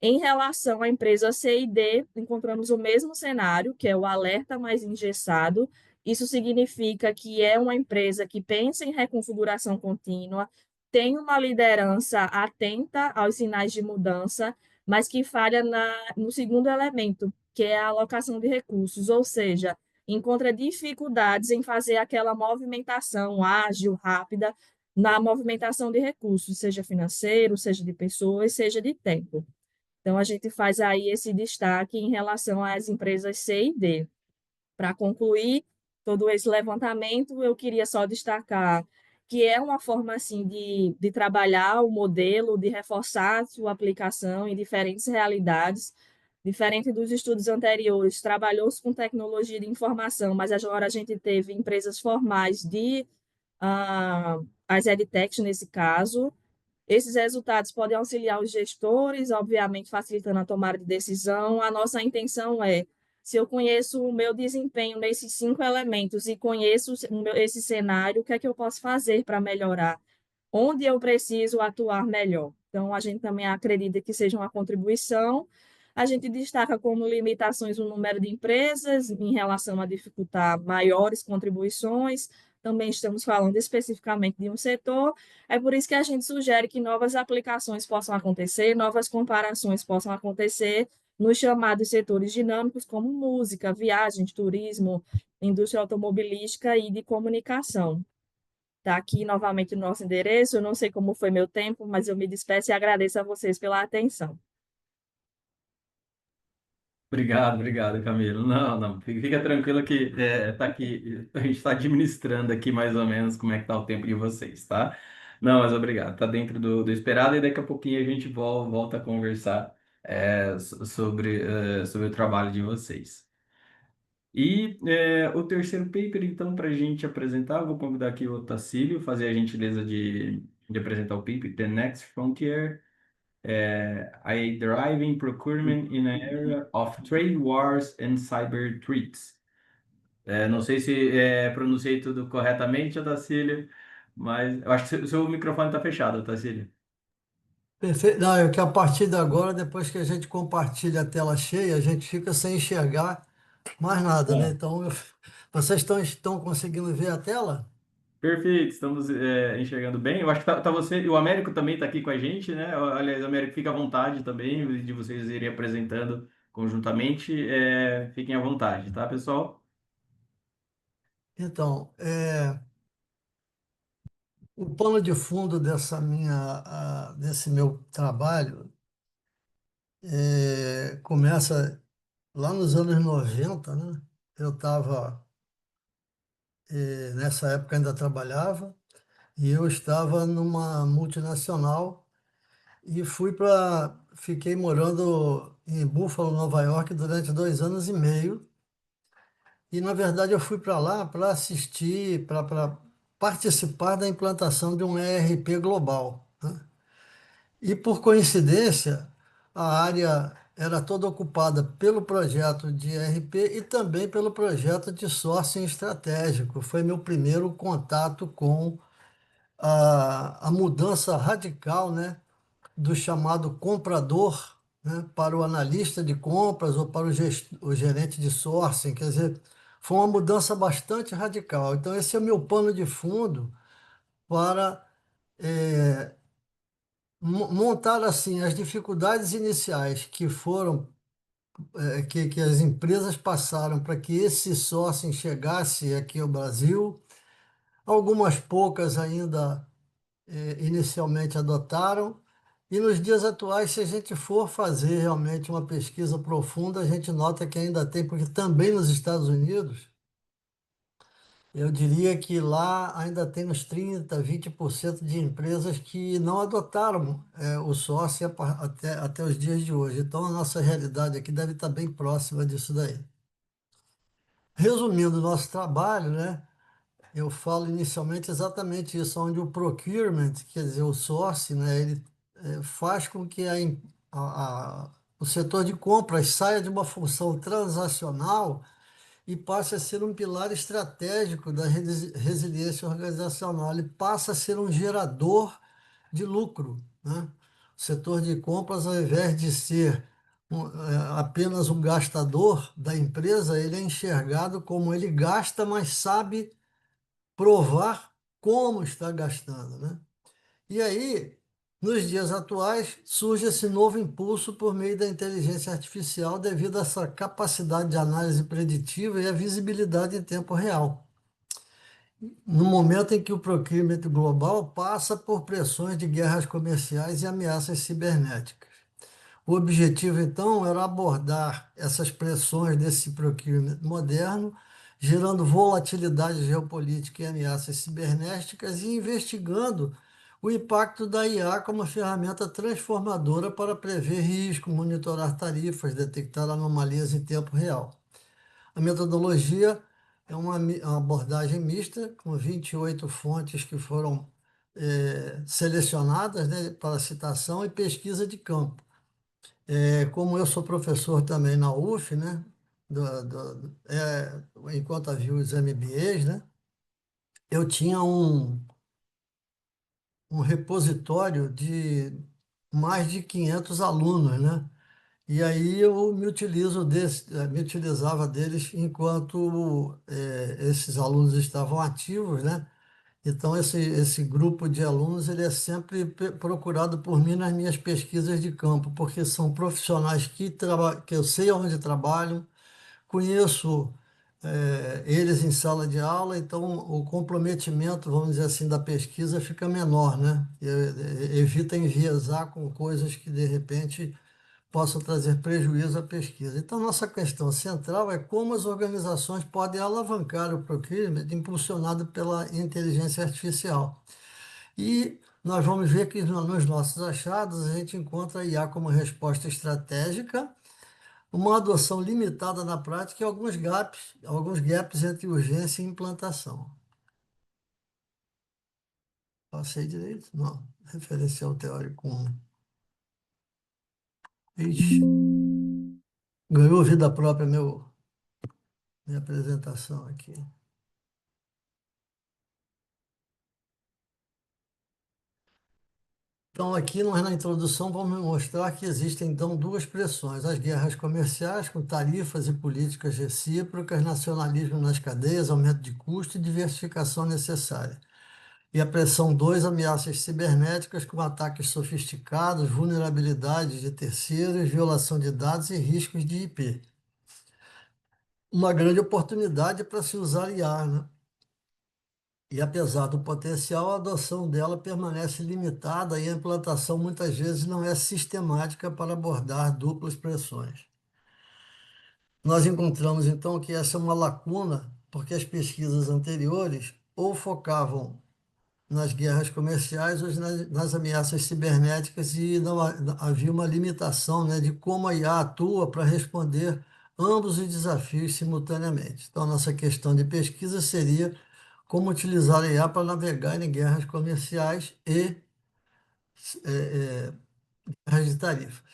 Em relação à empresa C e D, encontramos o mesmo cenário, que é o alerta mais engessado. Isso significa que é uma empresa que pensa em reconfiguração contínua, tem uma liderança atenta aos sinais de mudança, mas que falha no segundo elemento, que é a alocação de recursos, ou seja, encontra dificuldades em fazer aquela movimentação ágil, rápida, na movimentação de recursos, seja financeiro, seja de pessoas, seja de tempo. Então, a gente faz aí esse destaque em relação às empresas C e D. Para concluir todo esse levantamento, eu queria só destacar que é uma forma assim de trabalhar o modelo, de reforçar sua aplicação em diferentes realidades. Diferente dos estudos anteriores, trabalhou-se com tecnologia de informação, mas agora a gente teve empresas formais as edtechs nesse caso. Esses resultados podem auxiliar os gestores, obviamente facilitando a tomada de decisão. A nossa intenção é, se eu conheço o meu desempenho nesses 5 elementos e conheço esse cenário, o que é que eu posso fazer para melhorar? Onde eu preciso atuar melhor? Então, a gente também acredita que seja uma contribuição. A gente destaca como limitações o número de empresas em relação a dificultar maiores contribuições. Também estamos falando especificamente de um setor. É por isso que a gente sugere que novas aplicações possam acontecer, novas comparações possam acontecer nos chamados setores dinâmicos, como música, viagens, turismo, indústria automobilística e de comunicação. Está aqui novamente o nosso endereço. Eu não sei como foi meu tempo, mas eu me despeço e agradeço a vocês pela atenção. Obrigado, obrigado, Camilo. Não, não, fica tranquilo que tá aqui, a gente está administrando aqui mais ou menos como é que tá o tempo de vocês, tá? Não, mas obrigado, tá dentro do esperado e daqui a pouquinho a gente volta a conversar sobre o trabalho de vocês. E o terceiro paper, então, para a gente apresentar, eu vou convidar aqui o Tacílio, fazer a gentileza de apresentar o paper, The Next Frontier, a Driving Procurement in an Era of Trade Wars and Cyber Threats. Não sei se pronunciei tudo corretamente, Tacílio, mas eu acho que seu microfone está fechado, Tacílio. Perfeito. Não, é que a partir de agora, depois que a gente compartilha a tela cheia, a gente fica sem enxergar mais nada, né? Então, vocês estão conseguindo ver a tela? Perfeito, estamos enxergando bem. Eu acho que tá você e o Américo também está aqui com a gente, né? Aliás, Américo, fica à vontade também de vocês irem apresentando conjuntamente. Fiquem à vontade, tá, pessoal? Então, o pano de fundo desse meu trabalho começa lá nos anos 90, né? Eu estava, nessa época ainda trabalhava, e eu estava numa multinacional e fiquei morando em Buffalo, Nova York, durante 2 anos e meio. E, na verdade, eu fui para lá para assistir, para participar da implantação de um ERP global, né? E, por coincidência, a área era toda ocupada pelo projeto de ERP e também pelo projeto de sourcing estratégico. Foi meu primeiro contato com a mudança radical, né, do chamado comprador, né, para o analista de compras ou para o gerente de sourcing. Quer dizer, foi uma mudança bastante radical. Então, esse é o meu pano de fundo para montar assim as dificuldades iniciais que as empresas passaram para que esse sourcing chegasse aqui ao Brasil. Algumas poucas ainda inicialmente adotaram. E nos dias atuais, se a gente for fazer realmente uma pesquisa profunda, a gente nota que ainda tem, porque também nos Estados Unidos, eu diria que lá ainda tem uns 30, 20% de empresas que não adotaram o sócio até os dias de hoje. Então, a nossa realidade aqui deve estar bem próxima disso daí. Resumindo o nosso trabalho, né? Eu falo inicialmente exatamente isso, onde o procurement, quer dizer, o sourcing, né, ele faz com que o setor de compras saia de uma função transacional e passe a ser um pilar estratégico da resiliência organizacional. Ele passa a ser um gerador de lucro, né? O setor de compras, ao invés de ser apenas um gastador da empresa, ele é enxergado como ele gasta, mas sabe provar como está gastando, né? E aí, nos dias atuais, surge esse novo impulso por meio da inteligência artificial devido a essa capacidade de análise preditiva e a visibilidade em tempo real. No momento em que o procurement global passa por pressões de guerras comerciais e ameaças cibernéticas. O objetivo, então, era abordar essas pressões desse procurement moderno, gerando volatilidade geopolítica e ameaças cibernéticas e investigando o impacto da IA como ferramenta transformadora para prever risco, monitorar tarifas, detectar anomalias em tempo real. A metodologia é uma abordagem mista, com 28 fontes que foram selecionadas, né, para citação e pesquisa de campo. Como eu sou professor também na UF, né, enquanto havia os MBAs, né, eu tinha um repositório de mais de 500 alunos, né? E aí eu me utilizava deles enquanto esses alunos estavam ativos, né? Então esse grupo de alunos ele é sempre procurado por mim nas minhas pesquisas de campo, porque são profissionais que eu sei onde trabalham, conheço eles em sala de aula, então o comprometimento, vamos dizer assim, da pesquisa fica menor, né? Evita enviesar com coisas que, de repente, possam trazer prejuízo à pesquisa. Então, nossa questão central é como as organizações podem alavancar o procurement impulsionado pela inteligência artificial. E nós vamos ver que nos nossos achados a gente encontra a IA como resposta estratégica, uma adoção limitada na prática e alguns gaps entre urgência e implantação. Passei direito? Não. Referencial teórico 1. Ixi, ganhou vida própria minha apresentação aqui. Então, aqui nós na introdução vamos mostrar que existem então duas pressões: as guerras comerciais com tarifas e políticas recíprocas, nacionalismo nas cadeias, aumento de custo e diversificação necessária. E a pressão 2, ameaças cibernéticas com ataques sofisticados, vulnerabilidades de terceiros, violação de dados e riscos de IP. Uma grande oportunidade para se usar IA, né? E apesar do potencial, a adoção dela permanece limitada e a implantação muitas vezes não é sistemática para abordar duplas pressões. Nós encontramos então que essa é uma lacuna, porque as pesquisas anteriores ou focavam nas guerras comerciais ou nas ameaças cibernéticas e não havia uma limitação, né, de como a IA atua para responder ambos os desafios simultaneamente. Então, a nossa questão de pesquisa seria como utilizar a IA para navegar em guerras comerciais e guerras de tarifas.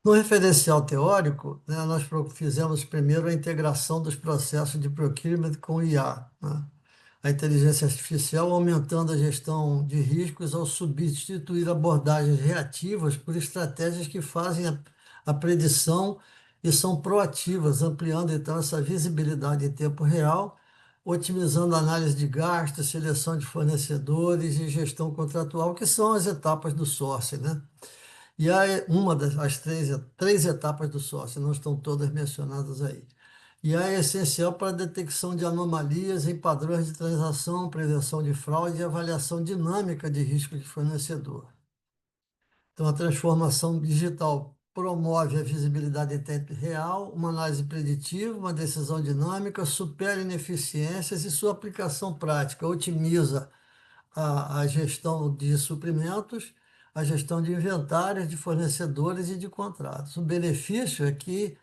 No referencial teórico, né, nós fizemos primeiro a integração dos processos de procurement com o IA, né? A inteligência artificial aumentando a gestão de riscos ao substituir abordagens reativas por estratégias que fazem a predição e são proativas, ampliando então essa visibilidade em tempo real, otimizando a análise de gastos, seleção de fornecedores e gestão contratual, que são as etapas do sourcing, né? E aí, uma das três etapas do sourcing, não estão todas mencionadas aí. E é essencial para a detecção de anomalias em padrões de transação, prevenção de fraude e avaliação dinâmica de risco de fornecedor. Então, a transformação digital promove a visibilidade em tempo real, uma análise preditiva, uma decisão dinâmica, supera ineficiências e sua aplicação prática otimiza a gestão de suprimentos, a gestão de inventários, de fornecedores e de contratos. O benefício é que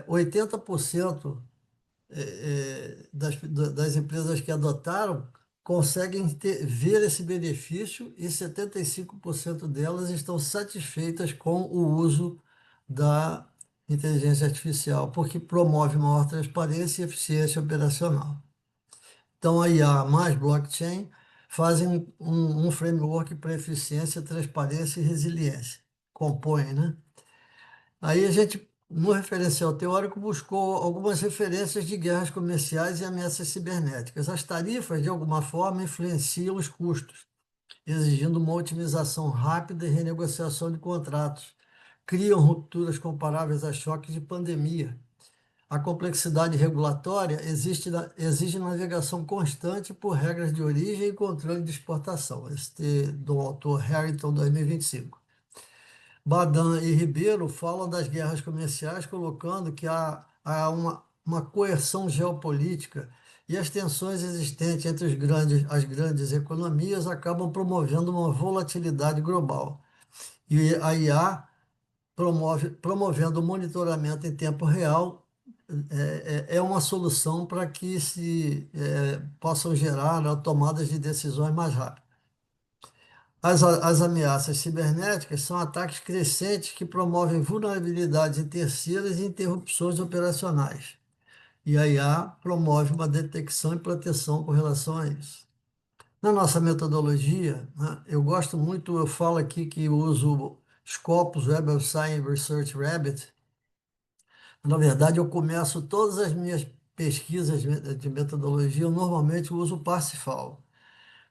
80% das empresas que adotaram conseguem ver esse benefício e 75% delas estão satisfeitas com o uso da inteligência artificial, porque promove maior transparência e eficiência operacional. Então, a IA mais blockchain fazem um framework para eficiência, transparência e resiliência. Compõem, né? Aí a gente, no referencial teórico, buscou algumas referências de guerras comerciais e ameaças cibernéticas. As tarifas, de alguma forma, influenciam os custos, exigindo uma otimização rápida e renegociação de contratos. Criam rupturas comparáveis a choques de pandemia. A complexidade regulatória exige navegação constante por regras de origem e controle de exportação. Este do autor Harrington, 2025. Badan e Ribeiro falam das guerras comerciais, colocando que há uma coerção geopolítica e as tensões existentes entre as grandes economias acabam promovendo uma volatilidade global. E a IA promovendo o monitoramento em tempo real é uma solução para que possam gerar, né, tomadas de decisões mais rápidas. As ameaças cibernéticas são ataques crescentes que promovem vulnerabilidades em terceiras e interrupções operacionais. E a IA promove uma detecção e proteção com relação a isso. Na nossa metodologia, né, eu gosto muito, eu falo aqui que eu uso Scopus Web of Science Research Rabbit. Na verdade, eu começo todas as minhas pesquisas de metodologia, eu normalmente uso o Parsifal,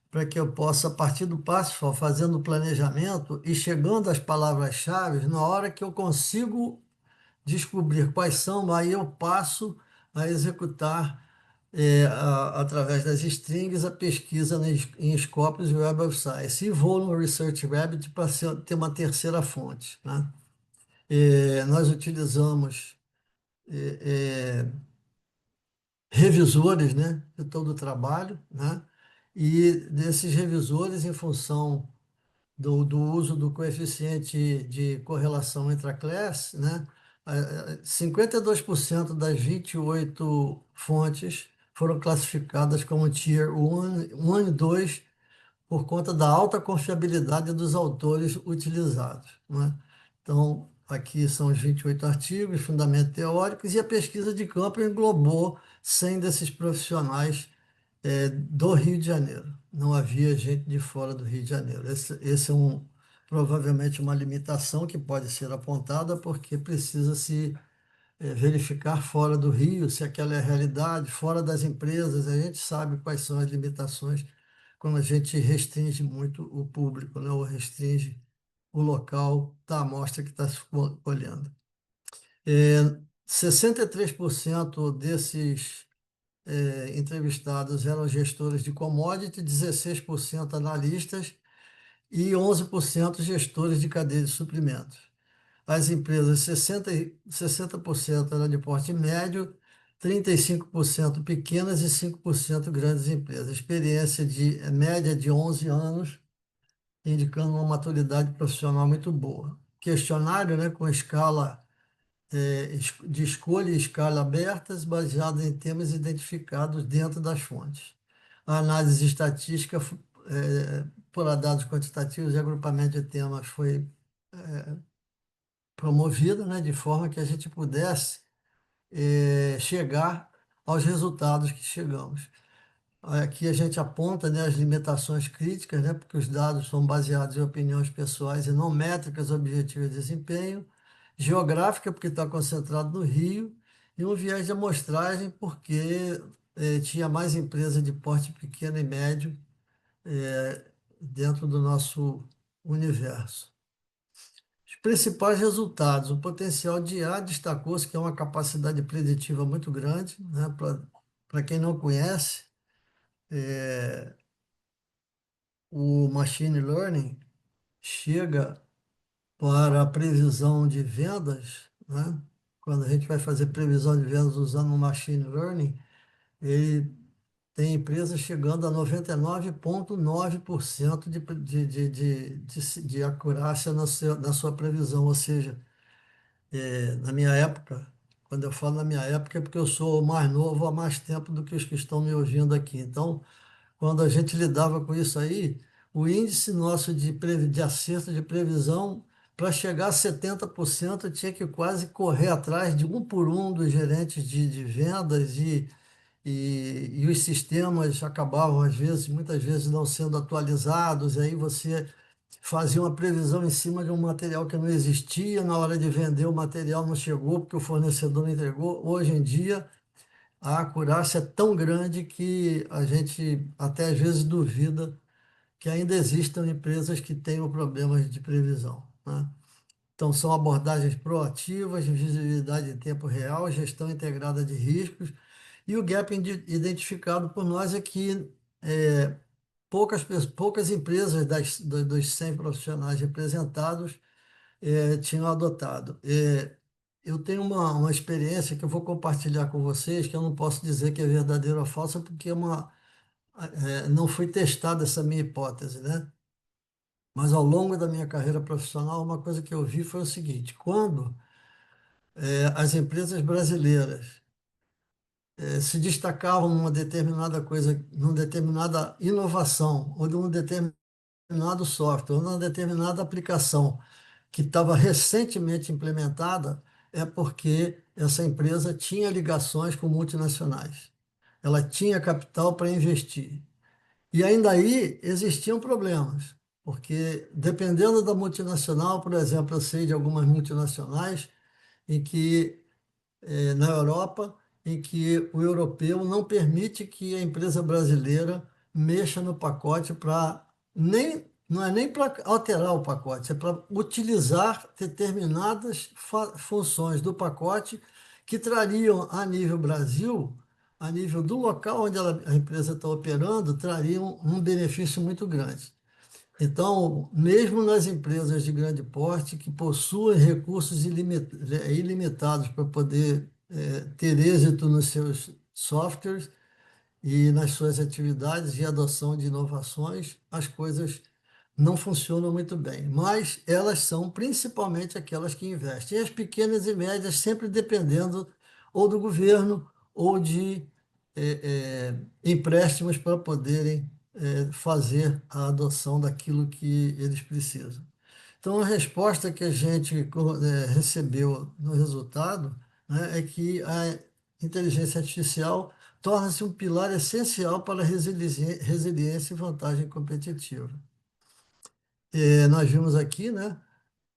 para que eu possa, a partir do Parsifal, fazendo o planejamento e chegando às palavras-chave, na hora que eu consigo descobrir quais são, aí eu passo a executar, através das strings, a pesquisa em Scopus e Web of Science. E vou no ResearchRabbit para ter uma terceira fonte, né? Nós utilizamos revisores, né, de todo o trabalho, né? E desses revisores, em função do uso do coeficiente de correlação entre a classe, né? 52% das 28 fontes foram classificadas como Tier 1 e 2 por conta da alta confiabilidade dos autores utilizados, né? Então, aqui são os 28 artigos, fundamentos teóricos, e a pesquisa de campo englobou 100 desses profissionais do Rio de Janeiro. Não havia gente de fora do Rio de Janeiro. Esse é provavelmente uma limitação que pode ser apontada, porque precisa se verificar fora do Rio se aquela é a realidade, fora das empresas. A gente sabe quais são as limitações quando a gente restringe muito o público, né? Ou restringe o local da amostra que está se olhando. 63% desses entrevistados eram gestores de commodity, 16% analistas e 11% gestores de cadeia de suprimentos. As empresas, 60% eram de porte médio, 35% pequenas e 5% grandes empresas. Experiência média de 11 anos, indicando uma maturidade profissional muito boa. Questionário, né, com escala de escolha e escala abertas, baseado em temas identificados dentro das fontes. A análise estatística por dados quantitativos e agrupamento de temas foi promovida, né, de forma que a gente pudesse chegar aos resultados que chegamos. Aqui a gente aponta, né, as limitações críticas, né, porque os dados são baseados em opiniões pessoais e não métricas objetivas de desempenho, geográfica, porque está concentrado no Rio, e um viés de amostragem, porque tinha mais empresas de porte pequeno e médio dentro do nosso universo. Os principais resultados: o potencial de IA destacou-se, que é uma capacidade preditiva muito grande, né, para quem não conhece. O machine learning chega para a previsão de vendas, né? Quando a gente vai fazer previsão de vendas usando o machine learning, ele tem empresas chegando a 99,9% de acurácia na sua previsão. Ou seja, na minha época, quando eu falo na minha época, é porque eu sou mais novo há mais tempo do que os que estão me ouvindo aqui. Então, quando a gente lidava com isso aí, o índice nosso de acerto de previsão, para chegar a 70%, tinha que quase correr atrás de um por um dos gerentes de vendas, e os sistemas acabavam, às vezes, muitas vezes, não sendo atualizados, e aí você fazia uma previsão em cima de um material que não existia, na hora de vender o material não chegou porque o fornecedor não entregou. Hoje em dia, a acurácia é tão grande que a gente até às vezes duvida que ainda existam empresas que tenham problemas de previsão, né? Então, são abordagens proativas, visibilidade em tempo real, gestão integrada de riscos. E o gap identificado por nós é que poucas empresas dos 100 profissionais representados tinham adotado. Eu tenho uma experiência que eu vou compartilhar com vocês, que eu não posso dizer que é verdadeira ou falsa, porque não foi testada essa minha hipótese, né? Mas ao longo da minha carreira profissional, uma coisa que eu vi foi o seguinte: quando as empresas brasileiras se destacavam numa determinada coisa, numa determinada inovação, ou num determinado software, ou numa determinada aplicação que estava recentemente implementada, é porque essa empresa tinha ligações com multinacionais. Ela tinha capital para investir. E ainda aí existiam problemas, porque dependendo da multinacional, por exemplo, eu sei de algumas multinacionais em que, na Europa, em que o europeu não permite que a empresa brasileira mexa no pacote não é nem para alterar o pacote, é para utilizar determinadas funções do pacote que trariam a nível Brasil, a nível do local onde a empresa está operando, trariam um benefício muito grande. Então, mesmo nas empresas de grande porte que possuem recursos ilimitados para poder ter êxito nos seus softwares e nas suas atividades de adoção de inovações, as coisas não funcionam muito bem. Mas elas são principalmente aquelas que investem. E as pequenas e médias sempre dependendo ou do governo ou de empréstimos para poderem fazer a adoção daquilo que eles precisam. Então, a resposta que a gente recebeu no resultado, né, é que a inteligência artificial torna-se um pilar essencial para a resiliência e vantagem competitiva. Nós vimos aqui, né,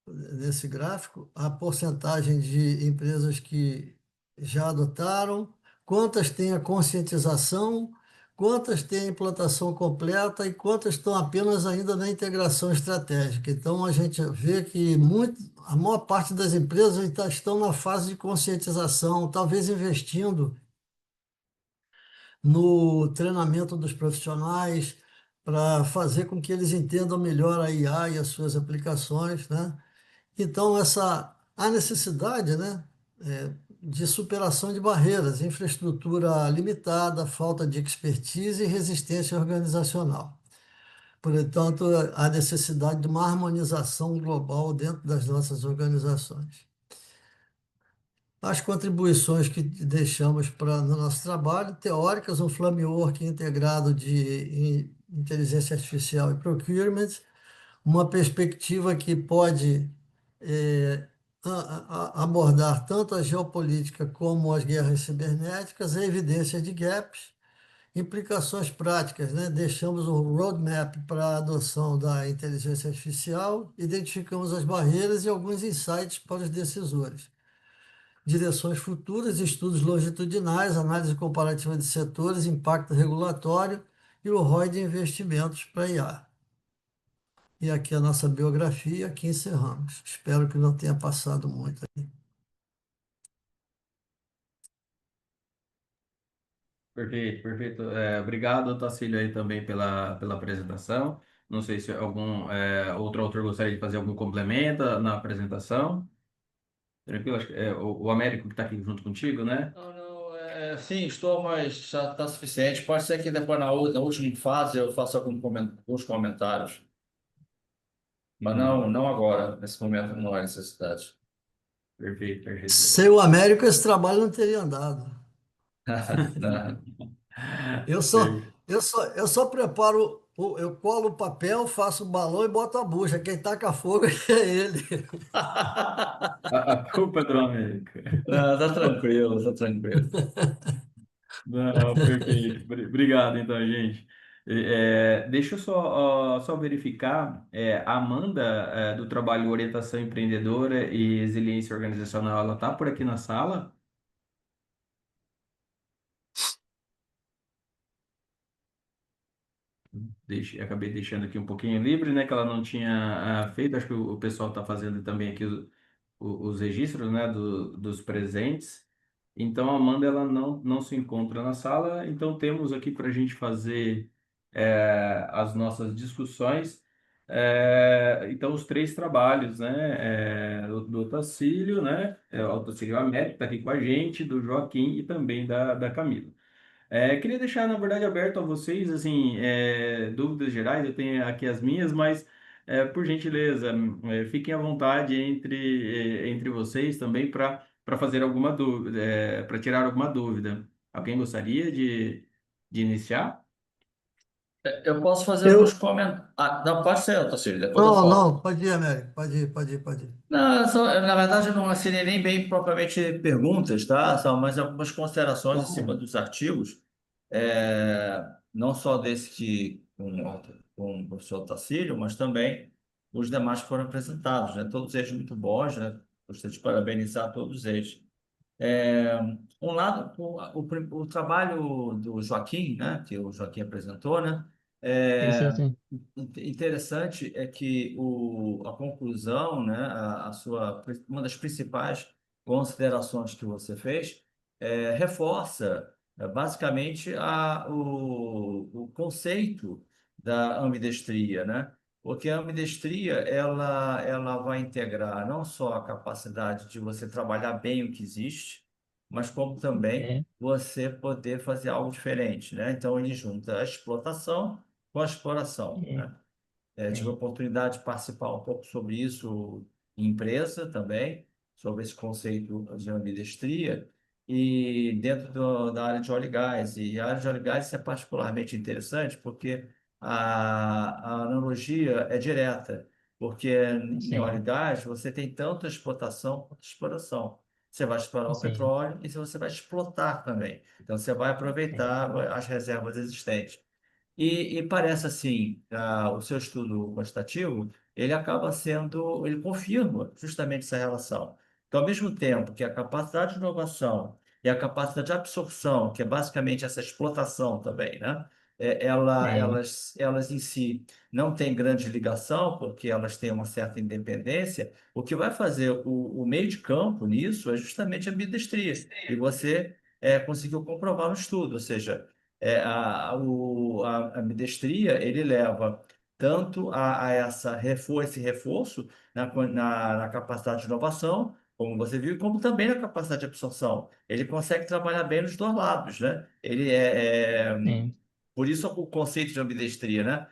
nesse gráfico, a porcentagem de empresas que já adotaram, quantas têm a conscientização, quantas têm a implantação completa e quantas estão apenas ainda na integração estratégica. Então, a gente vê que a maior parte das empresas estão na fase de conscientização, talvez investindo no treinamento dos profissionais, para fazer com que eles entendam melhor a IA e as suas aplicações, né? Então, a necessidade, né, de superação de barreiras, infraestrutura limitada, falta de expertise e resistência organizacional. Portanto, a necessidade de uma harmonização global dentro das nossas organizações. As contribuições que deixamos no nosso trabalho, teóricas, um framework integrado de inteligência artificial e procurement, uma perspectiva que pode abordar tanto a geopolítica como as guerras cibernéticas, a evidência de gaps, implicações práticas, né? Deixamos um roadmap para a adoção da inteligência artificial, identificamos as barreiras e alguns insights para os decisores. Direções futuras, estudos longitudinais, análise comparativa de setores, impacto regulatório e o ROI de investimentos para IA. E aqui a nossa biografia, aqui encerramos. Espero que não tenha passado muito aí. Perfeito, perfeito. Obrigado, Tacílio, aí também pela apresentação. Não sei se algum outro autor gostaria de fazer algum complemento na apresentação. Tranquilo? Acho que é o Américo que está aqui junto contigo, né? Não, não, sim, estou, mas já está suficiente. Pode ser que depois na última fase eu faça alguns comentários, mas Uhum. não agora, nesse momento não há necessidade. Perfeito, perfeito. Sem o Américo, esse trabalho não teria andado. Né? Eu só preparo, eu colo o papel, faço o balão e boto a bucha. Quem taca fogo é ele. A culpa é do Américo. Não, tá tranquilo, tá tranquilo. Não, perfeito. Obrigado, então, gente. Deixa eu só verificar. A Amanda, do trabalho Orientação Empreendedora e Resiliência Organizacional, ela está por aqui na sala? Acabei deixando aqui um pouquinho livre, né? Que ela não tinha feito. Acho que o pessoal está fazendo também aqui os registros, né? Dos presentes. Então, a Amanda ela não se encontra na sala. Então, temos aqui para a gente fazer as nossas discussões. Então, os três trabalhos, né? Do Tacílio, né? O Tacílio Américo está aqui com a gente, do Joaquim e também da Camila. Queria deixar, na verdade, aberto a vocês, assim, dúvidas gerais, eu tenho aqui as minhas, mas, por gentileza, fiquem à vontade entre vocês também para fazer alguma dúvida, para tirar alguma dúvida. Alguém gostaria de iniciar? Eu posso fazer alguns Eu, comentários. Não, pode ser, Tacílio, depois eu não, falo. não, pode ir, Américo, pode ir. Não, na verdade, eu não assinei nem bem propriamente perguntas, tá? São mais algumas considerações em cima dos artigos, não só desse com o professor Tacílio, mas também os demais que foram apresentados, né? Todos eles muito bons, né? Gostaria de parabenizar todos eles. É, um lado, o trabalho do Joaquim, né? Que o Joaquim apresentou, né? Sim, sim, É, sim. interessante é que a conclusão, né, uma das principais considerações que você fez reforça basicamente o conceito da ambidestria, né? Porque a ambidestria ela vai integrar não só a capacidade de você trabalhar bem o que existe, mas como também Ok. você poder fazer algo diferente, né? Então ele junta a explotação com a exploração, É, né? Tive a é, oportunidade de participar um pouco sobre isso em empresa também, sobre esse conceito de ambidestria, e dentro da área de óleo e gás. E a área de óleo e gás é particularmente interessante porque a analogia é direta, porque em óleo e sim, gás você tem tanto a explotação quanto a exploração. Você vai explorar o sim, petróleo e você vai explotar também. Então, você vai sim, aproveitar as reservas existentes. E parece assim, o seu estudo quantitativo, ele acaba sendo, ele confirma justamente essa relação. Então, ao mesmo tempo que a capacidade de inovação e a capacidade de absorção, que é basicamente essa explotação também, né? sim, Elas em si não têm grande ligação, porque elas têm uma certa independência. O que vai fazer o meio de campo nisso é justamente a ambidestria. E você conseguiu comprovar no estudo, ou seja, a ambidestria, ele leva tanto esse reforço na capacidade de inovação, como você viu, como também na capacidade de absorção. Ele consegue trabalhar bem nos dois lados, né? sim, Por isso o conceito de ambidestria, né?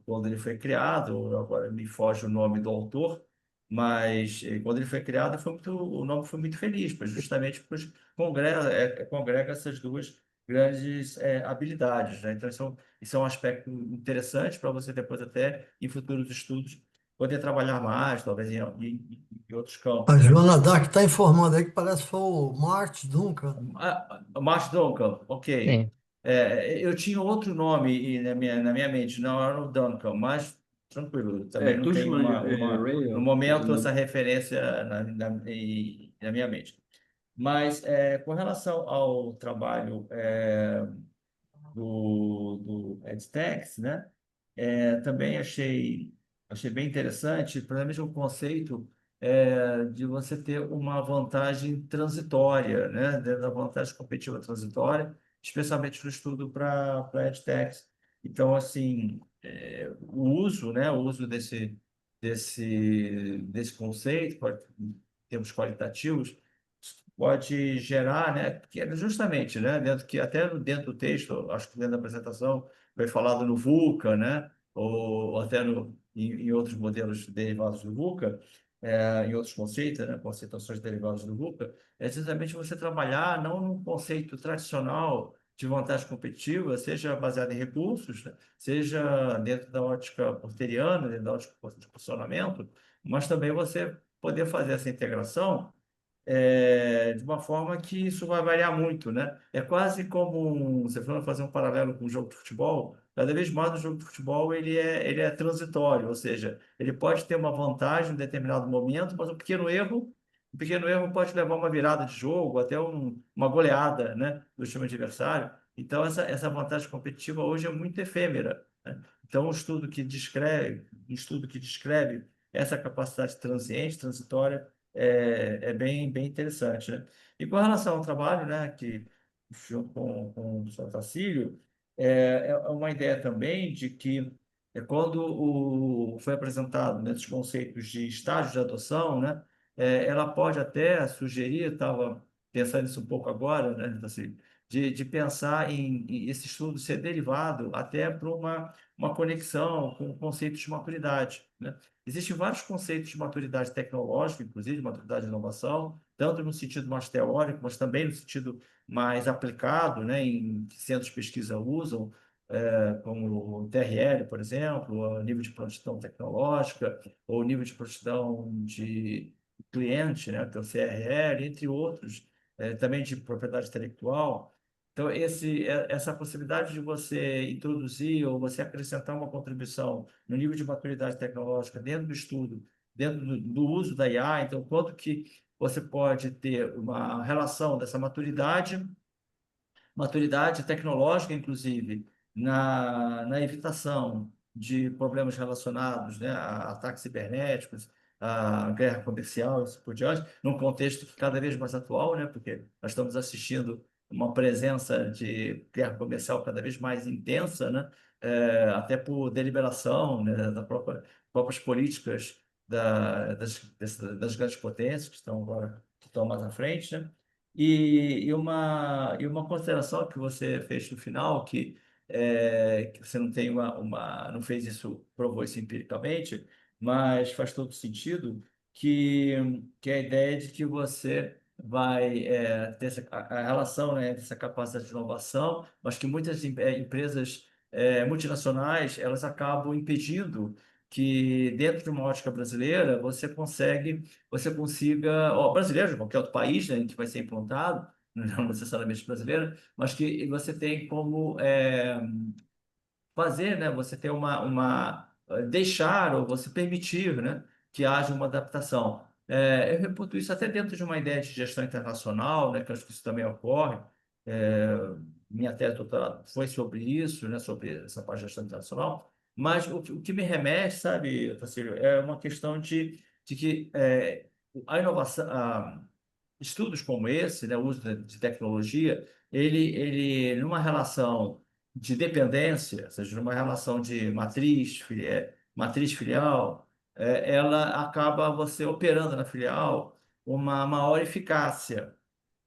Quando ele foi criado, agora me foge o nome do autor, mas quando ele foi criado, o nome foi muito feliz, justamente porque congrega essas duas grandes habilidades, né? Então, isso é um aspecto interessante para você depois até, em futuros estudos, poder trabalhar mais, talvez em outros A campos, né? Joana Dark está informando aí que parece que foi o Mart Duncan. Marsh Duncan, ok. sim. Eu tinha outro nome na minha mente, não era o Duncan, mas tranquilo, também não tem Tushman no Rail, momento essa referência na minha mente. Mas com relação ao trabalho do EdTechs, né? Também achei bem interessante, principalmente o conceito de você ter uma vantagem transitória, né? Da vantagem competitiva transitória, especialmente no estudo para EdTechs. Então, assim, o uso desse conceito, em termos qualitativos, pode gerar, né? Que é justamente, né? Dentro do texto, acho que dentro da apresentação foi falado no VUCA, né? Ou até em outros modelos derivados do VUCA, em outros conceitos, né? Conceituações derivadas do VUCA, é justamente você trabalhar não num conceito tradicional de vantagem competitiva, seja baseado em recursos, né? Seja dentro da ótica porteriana, dentro da ótica de posicionamento, mas também você poder fazer essa integração de uma forma que isso vai variar muito, né? É quase como você falando fazer um paralelo com o jogo de futebol. Cada vez mais o jogo de futebol ele é transitório, ou seja, ele pode ter uma vantagem em determinado momento, mas um pequeno erro pode levar a uma virada de jogo, até uma goleada, né, do time adversário. Então essa vantagem competitiva hoje é muito efêmera, né? Então um estudo que descreve essa capacidade transiente, transitória é bem, bem interessante, né? E com relação ao trabalho, né, que junto com o Sr. Tacílio, é uma ideia também de que quando foi apresentado nesses conceitos de estágio de adoção, né, ela pode até sugerir, estava pensando nisso um pouco agora, né, assim, de pensar em esse estudo ser derivado até para uma conexão com o conceito de maturidade, né? Existem vários conceitos de maturidade tecnológica, inclusive de maturidade de inovação, tanto no sentido mais teórico, mas também no sentido mais aplicado, né, em que centros de pesquisa usam, como o TRL, por exemplo, o nível de prontidão tecnológica, ou o nível de prontidão de cliente, né, que é o CRL, entre outros, também de propriedade intelectual. Então, essa possibilidade de você introduzir ou você acrescentar uma contribuição no nível de maturidade tecnológica dentro do estudo, dentro do uso da IA, então, quanto que você pode ter uma relação dessa maturidade tecnológica, inclusive, na evitação de problemas relacionados, né, a ataques cibernéticos, a guerra comercial, e assim por diante, num contexto cada vez mais atual, né? Porque nós estamos assistindo uma presença de guerra comercial cada vez mais intensa, né? Até por deliberação, né? Próprias políticas das grandes potências que estão agora, que estão mais à frente, né? E uma consideração que você fez no final, que você não tem não fez isso, provou isso empiricamente, mas faz todo sentido, que é a ideia de que você vai ter a relação, né, entre essa capacidade de inovação, mas que muitas empresas multinacionais elas acabam impedindo que dentro de uma ótica brasileira você consiga, ó, brasileiro, de qualquer outro país, né, que vai ser implantado, não necessariamente brasileira, mas que você tem como fazer, né? Você ter deixar ou você permitir, né? Que haja uma adaptação. Eu reputo isso até dentro de uma ideia de gestão internacional, né? Que eu acho que isso também ocorre. É, minha tese de doutorado foi sobre isso, né? Sobre essa parte de gestão internacional. Mas o que me remete, sabe, Tacílio, é uma questão de que a inovação, estudos como esse, né, o uso de tecnologia, numa relação de dependência, ou seja, numa relação de matriz filial, ela acaba você operando na filial uma maior eficácia,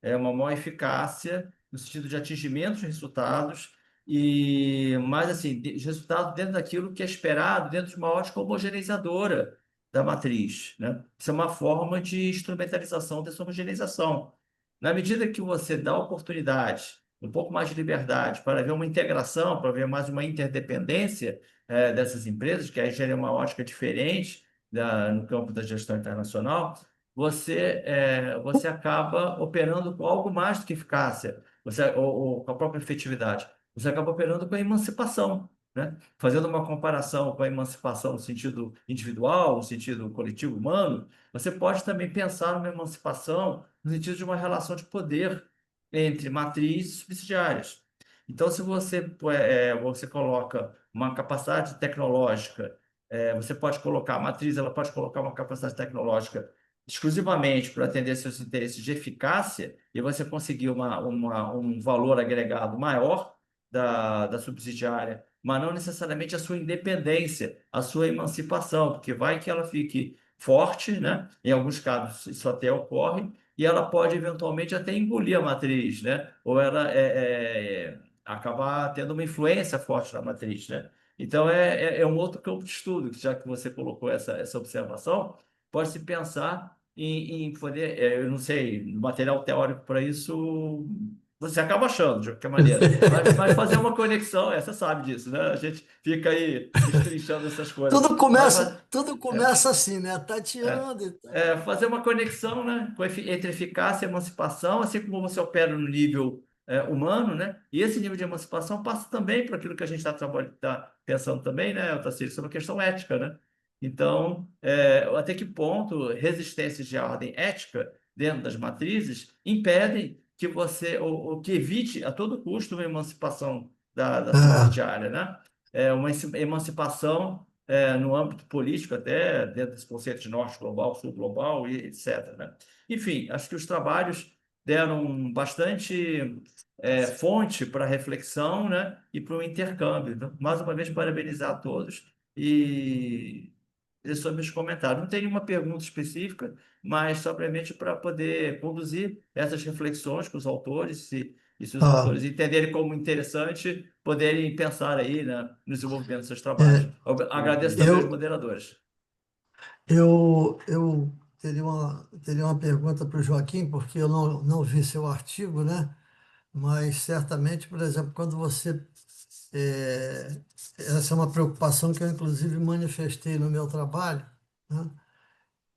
uma maior eficácia no sentido de atingimento de resultados e mais assim, de resultados dentro daquilo que é esperado, dentro de uma ótica homogeneizadora da matriz, né? Isso é uma forma de instrumentalização dessa homogeneização. Na medida que você dá oportunidade, um pouco mais de liberdade para ver uma integração, para ver mais uma interdependência dessas empresas, que aí gera uma ótica diferente no campo da gestão internacional, você acaba operando com algo mais do que eficácia, ou com a própria efetividade. Você acaba operando com a emancipação, né? Fazendo uma comparação com a emancipação no sentido individual, no sentido coletivo humano, você pode também pensar numa emancipação no sentido de uma relação de poder entre matrizes e subsidiárias. Então, se você coloca uma capacidade tecnológica, você pode colocar, a matriz ela pode colocar uma capacidade tecnológica exclusivamente para atender seus interesses de eficácia e você conseguir um valor agregado maior da subsidiária, mas não necessariamente a sua independência, a sua emancipação, porque vai que ela fique forte, né? Em alguns casos isso até ocorre, e ela pode eventualmente até engolir a matriz, né? Ou ela acabar tendo uma influência forte na matriz, né? Então é um outro campo de estudo, já que você colocou essa observação, pode-se pensar em poder, eu não sei, material teórico para isso, você acaba achando, de qualquer maneira. Mas fazer uma conexão, você sabe disso, né? A gente fica aí destrinchando essas coisas. Tudo É, começa assim, né? Tateando e tal. fazer uma conexão, né, entre eficácia e emancipação, assim como você opera no nível humano, né? E esse nível de emancipação passa também para aquilo que a gente está pensando também, né, Otacílio, sobre a questão ética, né? Então, até que ponto resistências de ordem ética dentro das matrizes impedem que você, ou que evite a todo custo uma emancipação da Ah, subsidiária, né? Uma emancipação no âmbito político, até dentro desse conceito de norte global, sul global, e etc., né? Enfim, acho que os trabalhos deram bastante fonte para reflexão, né? E para o intercâmbio. Então, mais uma vez, parabenizar a todos e sobre os comentários. Não tem nenhuma pergunta específica, mas somente para poder conduzir essas reflexões com os autores, e se os ah, autores entenderem como interessante, poderem pensar aí, né, no desenvolvimento dos seus trabalhos. é, Agradeço também aos eu, moderadores. eu teria uma pergunta para o Joaquim, porque eu não vi seu artigo, né? Mas certamente, por exemplo, quando você. é, Essa é uma preocupação que eu, inclusive, manifestei no meu trabalho, né?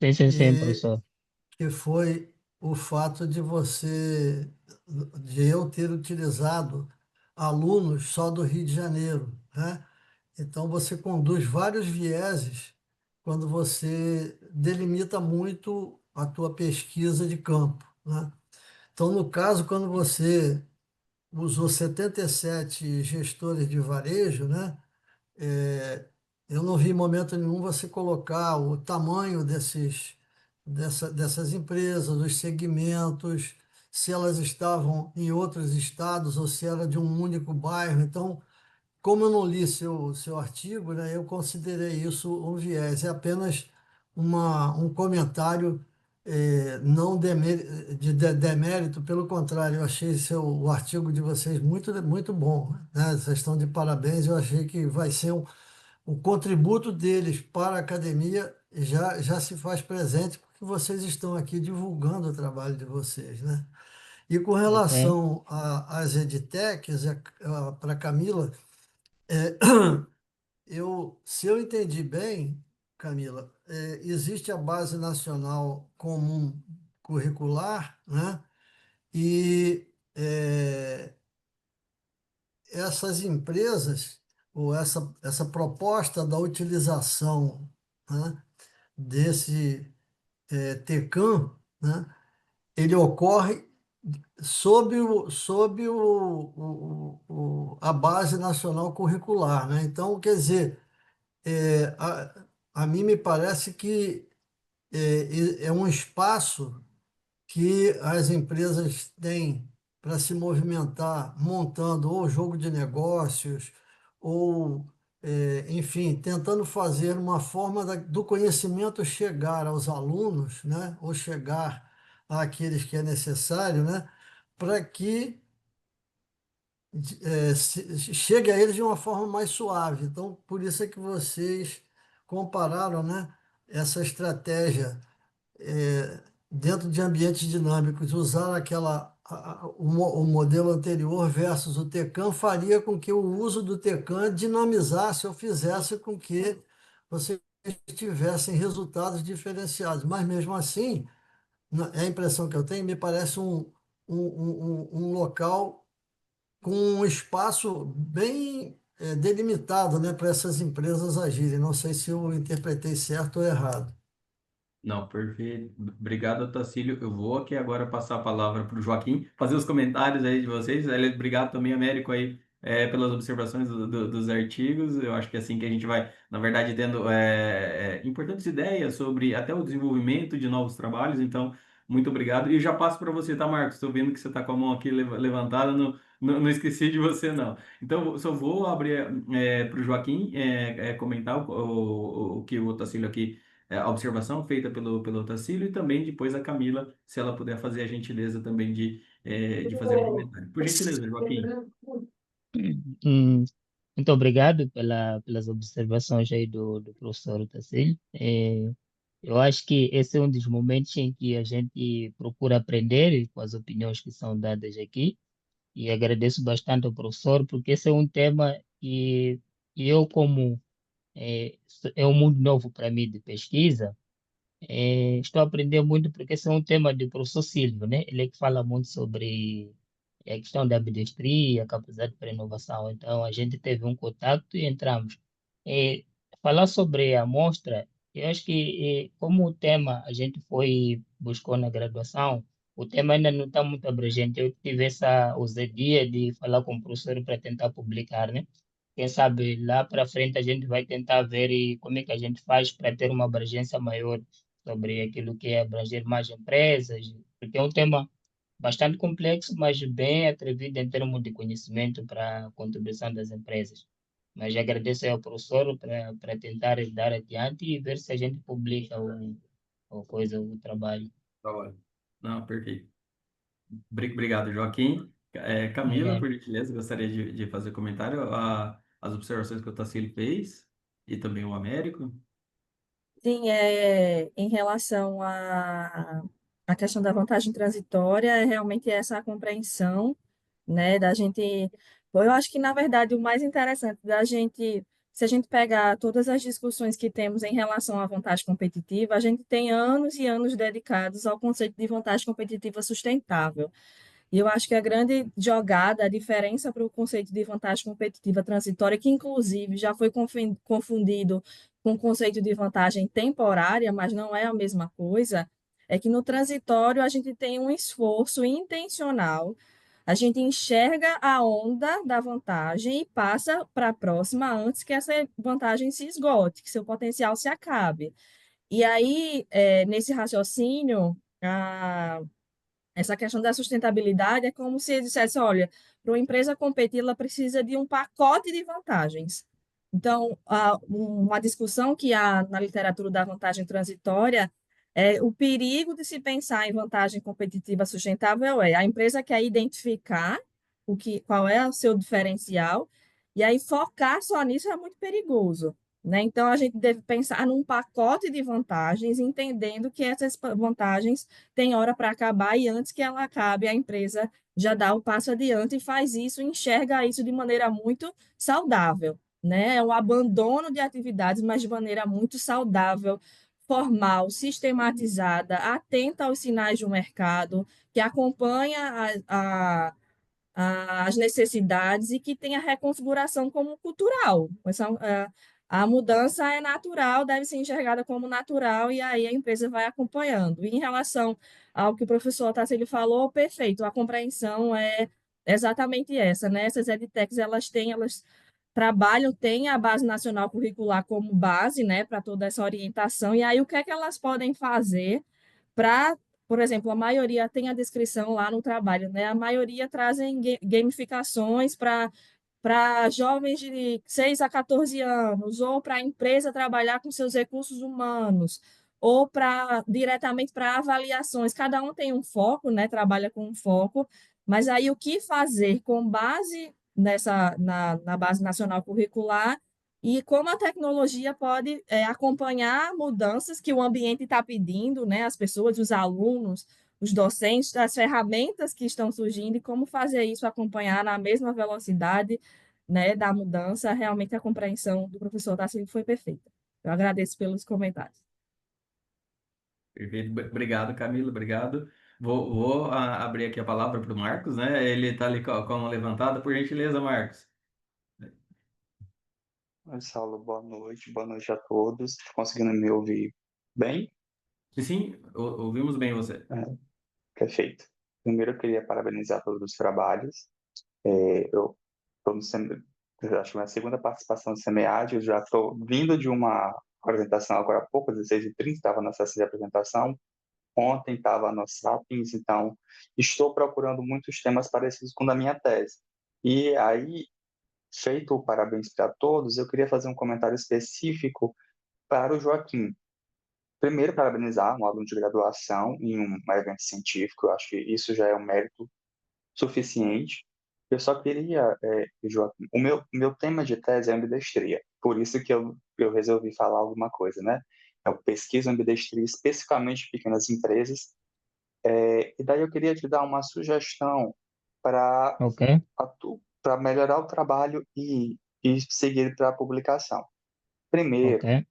Sim, sim, sim, E professor. que foi o fato de eu ter utilizado alunos só do Rio de Janeiro, né? Então você conduz vários vieses quando você delimita muito a tua pesquisa de campo, né? Então, no caso, quando você usou 77 gestores de varejo, né? Eu não vi em momento nenhum você colocar o tamanho dessas empresas, os segmentos, se elas estavam em outros estados ou se era de um único bairro. Então, como eu não li seu artigo, né, eu considerei isso um viés. É apenas um comentário não demérito, pelo contrário, eu achei o artigo de vocês muito bom, né? Vocês estão de parabéns, eu achei que vai ser o contributo deles para a academia já se faz presente, porque vocês estão aqui divulgando o trabalho de vocês, né? E com Ok, relação às edtechs, para a Camila, se eu entendi bem, Camila, existe a Base Nacional Comum Curricular, né? E essas empresas, ou essa proposta da utilização, né, desse TECAM, né, ele ocorre sob a Base Nacional Curricular, né? Então, quer dizer, a mim me parece que é um espaço que as empresas têm para se movimentar, montando ou jogo de negócios, ou, enfim, tentando fazer uma forma do conhecimento chegar aos alunos, né? Ou chegar àqueles que é necessário, né? Para que chegue a eles de uma forma mais suave. Então, por isso é que vocês compararam, né, essa estratégia dentro de ambientes dinâmicos, usar o modelo anterior versus o TECAM faria com que o uso do TECAM dinamizasse ou fizesse com que vocês tivessem resultados diferenciados. Mas mesmo assim, é a impressão que eu tenho, me parece um local com um espaço bem delimitado, né, para essas empresas agirem. Não sei se eu interpretei certo ou errado. Não, perfeito. Obrigado, Tacílio. Eu vou aqui agora passar a palavra para o Joaquim, fazer os comentários aí de vocês. Obrigado também, Américo, aí, pelas observações dos artigos. Eu acho que é assim que a gente vai, na verdade, tendo importantes ideias sobre até o desenvolvimento de novos trabalhos. Então, muito obrigado. E já passo para você, tá, Marcos? Estou vendo que você está com a mão aqui levantada. Não esqueci de você, não. Então, só vou abrir para o Joaquim comentar o que o Tacílio aqui a observação feita pelo Otacílio e também depois a Camila, se ela puder fazer a gentileza também de fazer um comentário. Por gentileza, Joaquim. Hum, muito obrigado pelas observações aí do professor Otacílio. Eu acho que esse é um dos momentos em que a gente procura aprender com as opiniões que são dadas aqui. E agradeço bastante ao professor, porque esse é um tema que eu, como é um mundo novo para mim de pesquisa, estou a aprender muito, porque esse é um tema do professor Silvio, né? Ele é que fala muito sobre a questão da ambidestria, capacidade para inovação. Então, a gente teve um contato e entramos. Eh, Falar sobre a amostra, eu acho que, como o tema a gente buscou na graduação, o tema ainda não está muito abrangente. Eu tive essa ousadia de falar com o professor para tentar publicar, né? Quem sabe lá para frente a gente vai tentar ver como é que a gente faz para ter uma abrangência maior sobre aquilo que é abranger mais empresas, porque é um tema bastante complexo, mas bem atrevido em termos de conhecimento para a contribuição das empresas. Mas agradeço aí ao professor para tentar dar adiante e ver se a gente publica o trabalho. Tá bom. Não, perfeito. Obrigado, Joaquim. Camila, Obrigado. por gentileza, gostaria de fazer comentário às observações que o Tassilo fez e também o Américo. Sim, em relação à questão da vantagem transitória, é realmente essa compreensão, né, da gente. Bom, eu acho que, na verdade, o mais interessante da gente, se a gente pegar todas as discussões que temos em relação à vantagem competitiva, a gente tem anos e anos dedicados ao conceito de vantagem competitiva sustentável. E eu acho que a grande jogada, a diferença para o conceito de vantagem competitiva transitória, que inclusive já foi confundido com o conceito de vantagem temporária, mas não é a mesma coisa, é que no transitório a gente tem um esforço intencional a gente enxerga a onda da vantagem e passa para a próxima antes que essa vantagem se esgote, que seu potencial se acabe. E aí, nesse raciocínio, essa questão da sustentabilidade é como se dissesse, olha, para uma empresa competir, ela precisa de um pacote de vantagens. Então, uma discussão que há na literatura da vantagem transitória é o perigo de se pensar em vantagem competitiva sustentável a empresa quer identificar qual é o seu diferencial e aí focar só nisso é muito perigoso, né? Então, a gente deve pensar num pacote de vantagens, entendendo que essas vantagens têm hora para acabar e antes que ela acabe, a empresa já dá o passo adiante e faz isso, enxerga isso de maneira muito saudável, né? É um abandono de atividades, mas de maneira muito saudável, formal, sistematizada, atenta aos sinais do mercado, que acompanha as necessidades e que tem a reconfiguração como cultural. A mudança é natural, deve ser enxergada como natural, e aí a empresa vai acompanhando. E em relação ao que o professor Otacílio falou, perfeito, a compreensão é exatamente essa, né? Essas edtechs, elas trabalham, têm a base nacional curricular como base, né, para toda essa orientação, e aí o que é que elas podem fazer para, por exemplo, a maioria tem a descrição lá no trabalho, né? A maioria trazem gamificações para jovens de 6 a 14 anos, ou para a empresa trabalhar com seus recursos humanos, ou para diretamente para avaliações. Cada um tem um foco, né? Trabalha com um foco, mas aí o que fazer com base na base nacional curricular e como a tecnologia pode acompanhar mudanças que o ambiente está pedindo, né? As pessoas, os alunos, os docentes, as ferramentas que estão surgindo e como fazer isso acompanhar na mesma velocidade, né, da mudança. Realmente a compreensão do professor Tarcísio foi perfeita. Eu agradeço pelos comentários. Perfeito. Obrigado, Camila. Obrigado. Vou abrir aqui a palavra para o Marcos, né? Ele está ali com a mão levantada. Por gentileza, Marcos. Oi, Saulo, boa noite a todos. Tá conseguindo me ouvir bem? Sim, sim, ouvimos bem você. É, perfeito. Primeiro, eu queria parabenizar todos os trabalhos. Eu estou no eu acho que é a segunda participação do SEMEAD, eu já estou vindo de uma apresentação agora há pouco, 16h30, estava na sessão de apresentação. Ontem estava no Sapiens, então estou procurando muitos temas parecidos com o da minha tese. E aí, feito o parabéns para todos, eu queria fazer um comentário específico para o Joaquim. Primeiro, parabenizar um aluno de graduação em um evento científico, eu acho que isso já é um mérito suficiente. Eu só queria, Joaquim, o meu tema de tese é ambidestria, por isso que eu resolvi falar alguma coisa, né? Eu pesquiso ambidestria especificamente em pequenas empresas, e daí eu queria te dar uma sugestão para Ok, para melhorar o trabalho e seguir para a publicação. ok, Primeiro,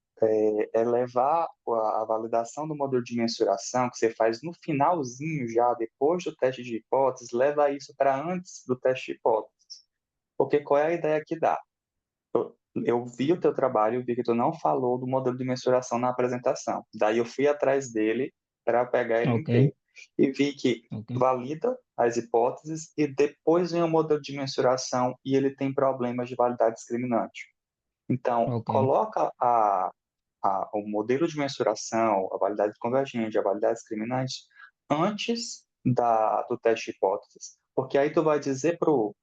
é levar a validação do modelo de mensuração, que você faz no finalzinho já, depois do teste de hipóteses, leva isso para antes do teste de hipóteses. Porque qual é a ideia que dá? Eu vi o teu trabalho, vi que tu não falou do modelo de mensuração na apresentação. Daí eu fui atrás dele para pegar ele ok, inteiro. E vi que ok, valida as hipóteses e depois vem o modelo de mensuração e ele tem problemas de validade discriminante. Então, ok, coloca o modelo de mensuração, a validade convergente, a validade discriminante, antes do teste de hipóteses. Porque aí tu vai dizer pro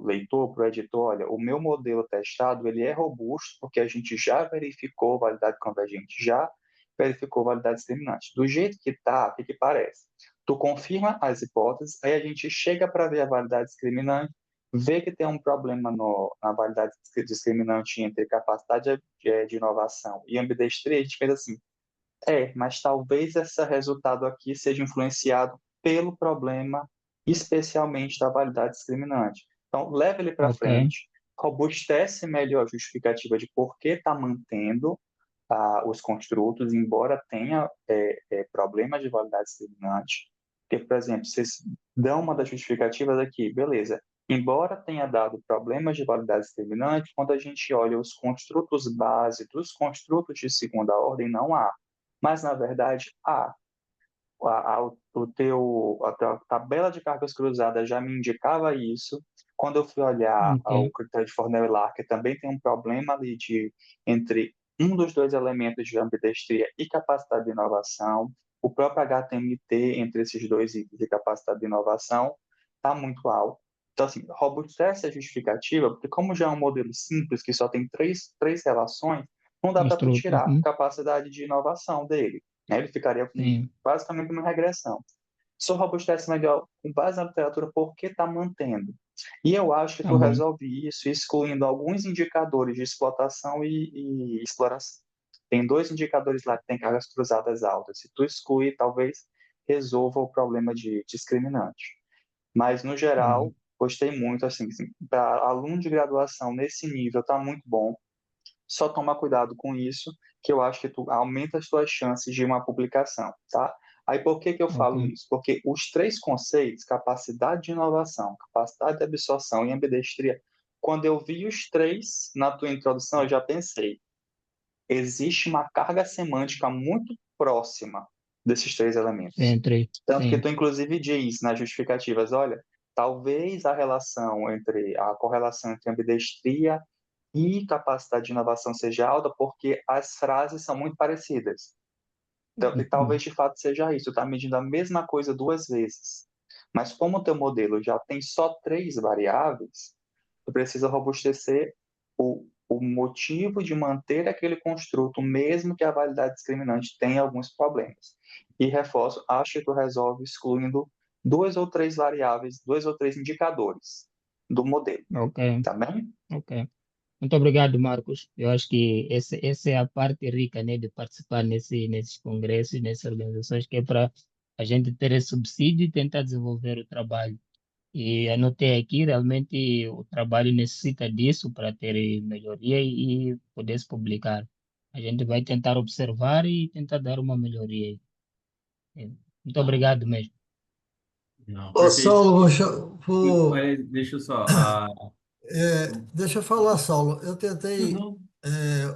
leitor, pro editor, olha, o meu modelo testado, ele é robusto, porque a gente já verificou validade convergente, já verificou validade discriminante. Do jeito que tá, o que parece? Tu confirma as hipóteses, aí a gente chega para ver a validade discriminante, vê que tem um problema na validade discriminante entre capacidade de inovação e ambidestria, a gente pensa assim, mas talvez esse resultado aqui seja influenciado pelo problema, especialmente da validade discriminante. Então, leva ele para ok, frente, robustece melhor a justificativa de por que está mantendo os construtos, embora tenha problemas de validade discriminante. Porque, por exemplo, vocês dão uma das justificativas aqui, beleza. Embora tenha dado problemas de validade discriminante, quando a gente olha os construtos base dos construtos de segunda ordem, não há. Mas, na verdade, há. a tua tabela de cargas cruzadas já me indicava isso. Quando eu fui olhar Ok, o critério de Fornell-Lark, que também tem um problema ali entre um dos dois elementos de ambidestria e capacidade de inovação. O próprio HTMT entre esses dois itens de capacidade de inovação está muito alto. Então, assim, robustece a justificativa, porque como já é um modelo simples, que só tem três relações, não dá para tu construto. tirar a capacidade de inovação dele, né? Ele ficaria com Sim, basicamente uma regressão. Só robustece melhor com base na literatura porque está mantendo. E eu acho que tá tu bom. resolve isso excluindo alguns indicadores de explotação e exploração. Tem dois indicadores lá que tem cargas cruzadas altas. Se tu excluir, talvez resolva o problema de discriminante. Mas, no Tá bom. geral, gostei muito, assim para aluno de graduação nesse nível, está muito bom. Só toma cuidado com isso, que eu acho que tu aumenta as tuas chances de uma publicação, tá? Aí por que que eu Ok. falo isso? Porque os três conceitos, capacidade de inovação, capacidade de absorção e ambidestria, quando eu vi os três na tua introdução, eu já pensei, existe uma carga semântica muito próxima desses três elementos. Entre. Tanto que Sim. tu, inclusive, diz nas justificativas, olha, talvez a correlação entre ambidestria e capacidade de inovação seja alta porque as frases são muito parecidas. Então, e talvez de fato seja isso, está medindo a mesma coisa duas vezes. Mas como o teu modelo já tem só três variáveis, tu precisa robustecer o motivo de manter aquele construto, mesmo que a validade discriminante tenha alguns problemas. E reforço, acho que tu resolve excluindo duas ou três variáveis, dois ou três indicadores do modelo, Ok, tá bem? ok. Muito obrigado, Marcos. Eu acho que essa é a parte rica, né, de participar nesses congressos, nessas organizações, que é para a gente ter esse subsídio e tentar desenvolver o trabalho. E anotei aqui, realmente o trabalho necessita disso para ter melhoria e poder se publicar. A gente vai tentar observar e tentar dar uma melhoria aí. É, muito obrigado mesmo. Não, Ô, perfeito. Saulo, Olha, deixa eu só. deixa eu falar, Saulo. Eu tentei, Uhum.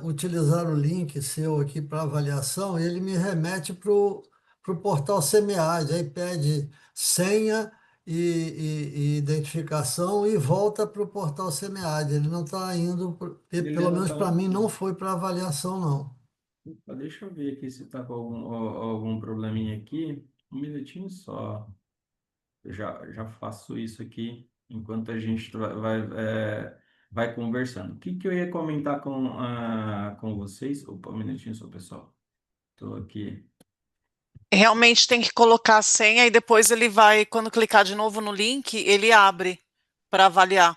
utilizar o link seu aqui para avaliação e ele me remete para o portal SEMEAD. Aí pede senha e identificação e volta para o portal SEMEAD. Ele não está indo, Ele pelo não menos tá. para mim, não foi para avaliação, não. Deixa eu ver aqui se tá com algum probleminha aqui. Um minutinho só. Eu já faço isso aqui enquanto a gente vai conversando. O que que eu ia comentar com vocês? Opa, um minutinho só, pessoal. Estou aqui. Realmente tem que colocar a senha e depois ele vai, quando clicar de novo no link, ele abre para avaliar.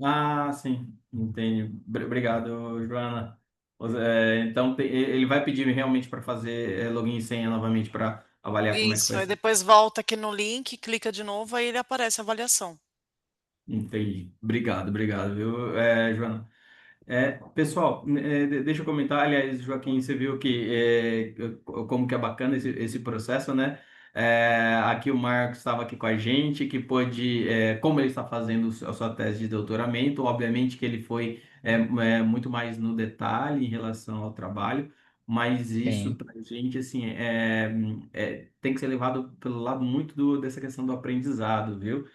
Ah, sim, entendi. Obrigado, Joana. Então, ele vai pedir realmente para fazer login e senha novamente para avaliar como é que Isso, vai aí ser. depois volta aqui no link, clica de novo, aí ele aparece a avaliação. Entendi. Obrigado, viu, Joana? Pessoal, deixa eu comentar. Aliás, Joaquim, você viu como que é bacana esse processo, né? Aqui o Marcos estava aqui com a gente, que pôde, como ele está fazendo a sua tese de doutoramento, obviamente que ele foi muito mais no detalhe em relação ao trabalho, mas isso Sim. para a gente, assim, tem que ser levado pelo lado muito dessa questão do aprendizado, viu?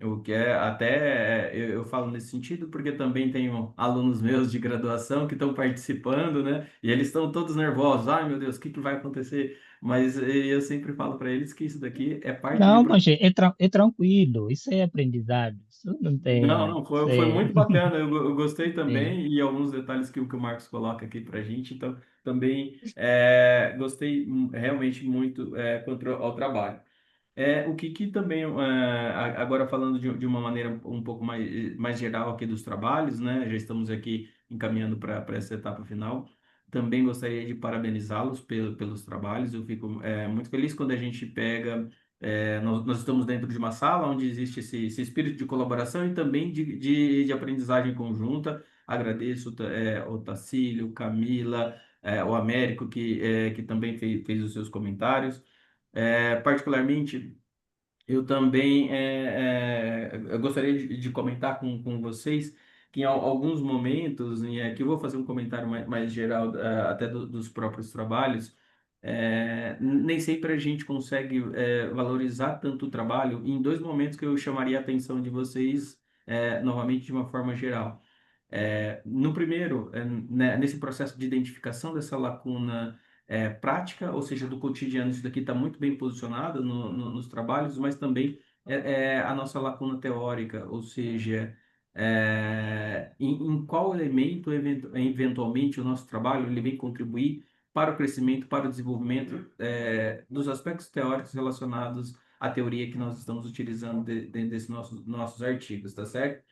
O que é até eu falo nesse sentido porque também tenho alunos meus de graduação que estão participando, né? E eles estão todos nervosos. Ai, meu Deus, o que que vai acontecer? Mas eu sempre falo para eles que isso daqui é parte de Não, mas é tranquilo, isso é aprendizado, isso não Não, tem. não, Isso foi é, muito bacana. Eu gostei sim. também e alguns detalhes que o Marcos coloca aqui para a gente. Então, também gostei realmente muito quanto ao trabalho. O que também, agora falando de uma maneira um pouco mais geral aqui dos trabalhos, né? Já estamos aqui encaminhando para essa etapa final. Também gostaria de parabenizá-los pelos trabalhos. Eu fico muito feliz quando a gente pega. Nós estamos dentro de uma sala onde existe esse espírito de colaboração e também de aprendizagem conjunta. Agradeço o Tacílio, Camila, o Américo, que também fez os seus comentários. Particularmente, eu também eu gostaria de comentar com vocês que em alguns momentos, e aqui eu vou fazer um comentário mais geral, até dos próprios trabalhos, Nem sempre a gente consegue valorizar tanto o trabalho em dois momentos que eu chamaria a atenção de vocês, novamente de uma forma geral. No primeiro, nesse processo de identificação dessa lacuna prática, ou seja, do cotidiano, isso daqui está muito bem posicionado nos trabalhos, mas também a nossa lacuna teórica, ou seja, em qual elemento eventualmente o nosso trabalho ele vem contribuir para o crescimento, para o desenvolvimento dos aspectos teóricos relacionados à teoria que nós estamos utilizando dentro desses nossos artigos, tá certo?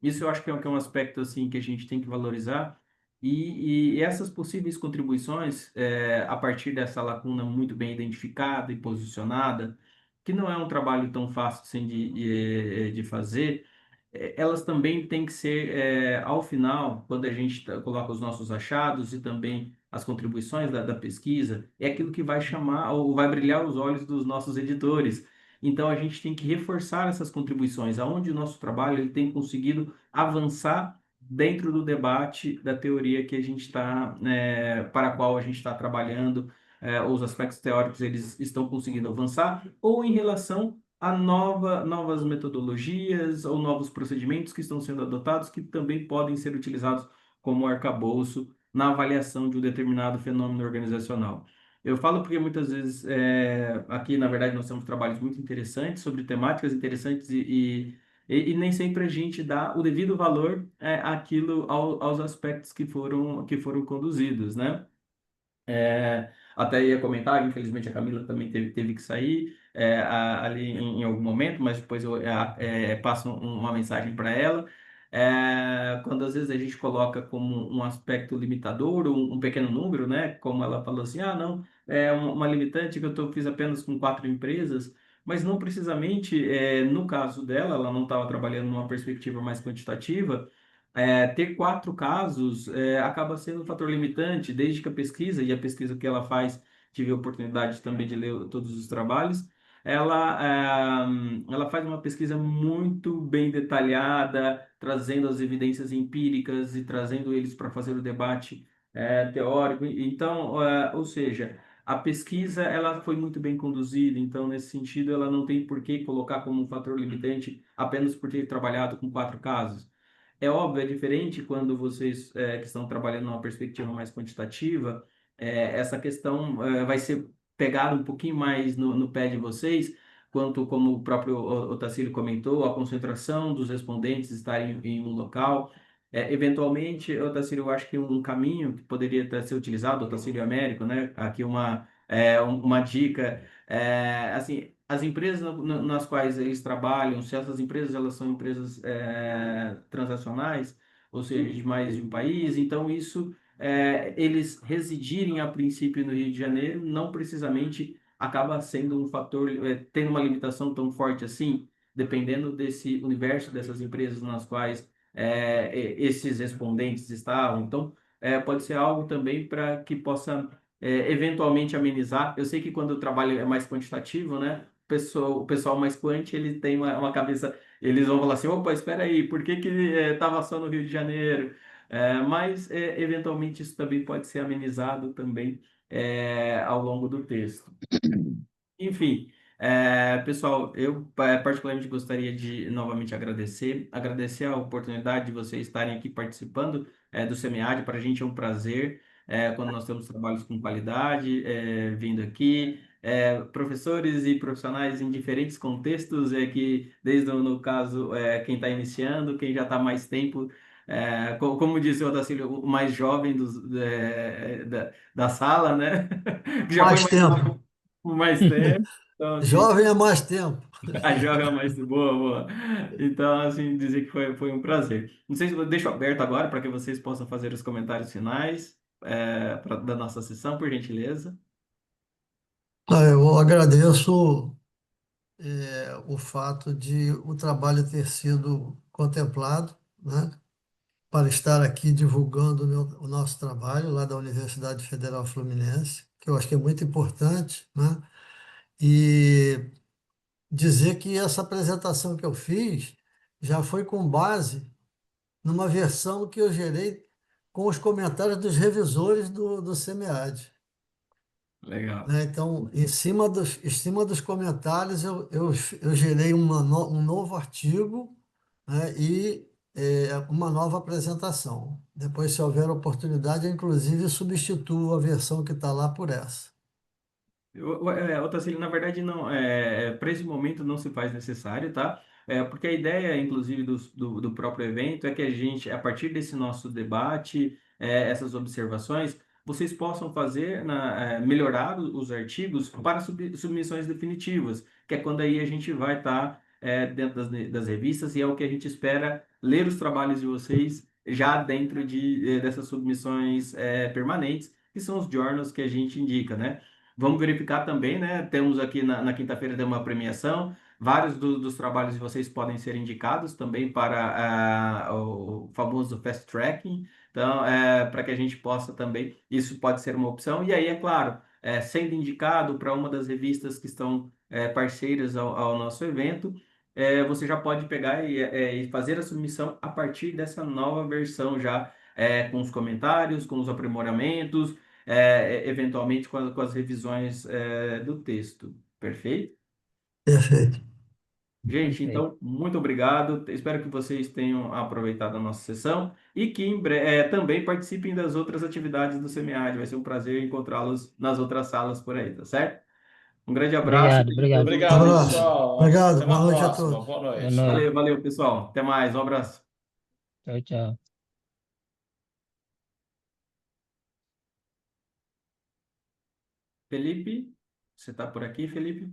Isso eu acho que é um aspecto assim que a gente tem que valorizar e essas possíveis contribuições a partir dessa lacuna muito bem identificada e posicionada, que não é um trabalho tão fácil assim, de fazer, elas também têm que ser ao final, quando a gente coloca os nossos achados e também as contribuições da pesquisa, é aquilo que vai chamar ou vai brilhar os olhos dos nossos editores. Então, a gente tem que reforçar essas contribuições, aonde o nosso trabalho ele tem conseguido avançar dentro do debate da teoria que a gente está, para a qual a gente está trabalhando, os aspectos teóricos eles estão conseguindo avançar, ou em relação a novas metodologias ou novos procedimentos que estão sendo adotados que também podem ser utilizados como arcabouço na avaliação de um determinado fenômeno organizacional. Eu falo porque muitas vezes aqui, na verdade, nós temos trabalhos muito interessantes sobre temáticas interessantes e nem sempre a gente dá o devido valor aos aspectos que foram conduzidos, né? Até ia comentar, infelizmente a Camila também teve que sair ali em algum momento, mas depois eu passo uma mensagem para ela. Quando às vezes a gente coloca como um aspecto limitador, um pequeno número, né? Como ela falou assim, ah, não, é uma limitante que fiz apenas com 4 empresas, mas não precisamente, no caso dela, ela não estava trabalhando numa perspectiva mais quantitativa, ter 4 casos acaba sendo um fator limitante, desde que e a pesquisa que ela faz, tive a oportunidade também de ler todos os trabalhos, ela faz uma pesquisa muito bem detalhada, trazendo as evidências empíricas e trazendo eles para fazer o debate teórico. Então, ou seja, a pesquisa ela foi muito bem conduzida, então, nesse sentido, ela não tem por que colocar como um fator limitante apenas por ter trabalhado com 4 casos. É óbvio, é diferente quando vocês que estão trabalhando numa perspectiva mais quantitativa, essa questão vai ser pegada um pouquinho mais no pé de vocês, quanto como o próprio Otacílio comentou, a concentração dos respondentes estarem em um local. Eventualmente, Otacílio, eu acho que um caminho que poderia até ser utilizado, Otacílio Américo, né? Aqui uma dica, assim, as empresas nas quais eles trabalham, se essas empresas elas são empresas transacionais, ou seja, de mais de um país, então isso, eles residirem a princípio no Rio de Janeiro, não precisamente acaba sendo um fator, tendo uma limitação tão forte assim, dependendo desse universo dessas empresas nas quais esses respondentes estavam. Então, pode ser algo também para que possa eventualmente amenizar. Eu sei que quando o trabalho é mais quantitativo, né? O pessoal mais quant, ele tem uma cabeça, eles vão falar assim, opa, espera aí, por que que estava só no Rio de Janeiro? Mas, eventualmente, isso também pode ser amenizado também ao longo do texto. Enfim, pessoal, eu particularmente gostaria de novamente agradecer a oportunidade de vocês estarem aqui participando do SEMEAD. Para a gente é um prazer quando nós temos trabalhos com qualidade vindo aqui. Professores e profissionais em diferentes contextos, que desde no caso quem está iniciando, quem já está mais tempo, como disse o Otacílio, o mais jovem da sala, né? Que já foi Mais mais tempo. por mais tempo. Então, assim, Jovem é mais tempo. a joga mais boa, boa. Então, assim, dizer que foi um prazer. Não sei se eu deixo aberto agora para que vocês possam fazer os comentários finais da nossa sessão, por gentileza. Eu agradeço o fato de o trabalho ter sido contemplado, né, para estar aqui divulgando o nosso trabalho lá da Universidade Federal Fluminense, que eu acho que é muito importante, né? E dizer que essa apresentação que eu fiz já foi com base numa versão que eu gerei com os comentários dos revisores do SEMEAD. Legal. né? Então, em cima dos comentários, eu gerei um novo artigo, né, e uma nova apresentação. Depois, se houver oportunidade, eu, inclusive, substituo a versão que está lá por essa. Otacílio, na verdade, não, para esse momento não se faz necessário, tá? Porque a ideia, inclusive, do próprio evento é que a gente, a partir desse nosso debate, essas observações, vocês possam fazer, melhorar os artigos para submissões definitivas, que é quando aí a gente vai estar dentro das revistas e é o que a gente espera ler os trabalhos de vocês já dentro dessas submissões permanentes, que são os journals que a gente indica, né? Vamos verificar também, né? Temos aqui na quinta-feira tem uma premiação. Vários dos trabalhos de vocês podem ser indicados também para o famoso fast tracking. Então, para que a gente possa também, isso pode ser uma opção. E aí, é claro, sendo indicado para uma das revistas que estão parceiras ao nosso evento, você já pode pegar e fazer a submissão a partir dessa nova versão já, com os comentários, com os aprimoramentos eventualmente com as revisões do texto. Perfeito? Perfeito. Gente, Perfeito. então, muito obrigado. Espero que vocês tenham aproveitado a nossa sessão e que também participem das outras atividades do SEMEAD. Vai ser um prazer encontrá-los nas outras salas por aí, tá certo? Um grande abraço e Obrigado, tenham obrigado. todos um Obrigado, excelente Abraço. dia. pessoal. Obrigado. Até Boa uma noite a próxima. todos. Boa Boa noite. noite. Valeu, valeu, pessoal. Até mais. Um abraço. Tchau, tchau. Felipe, você está por aqui, Felipe?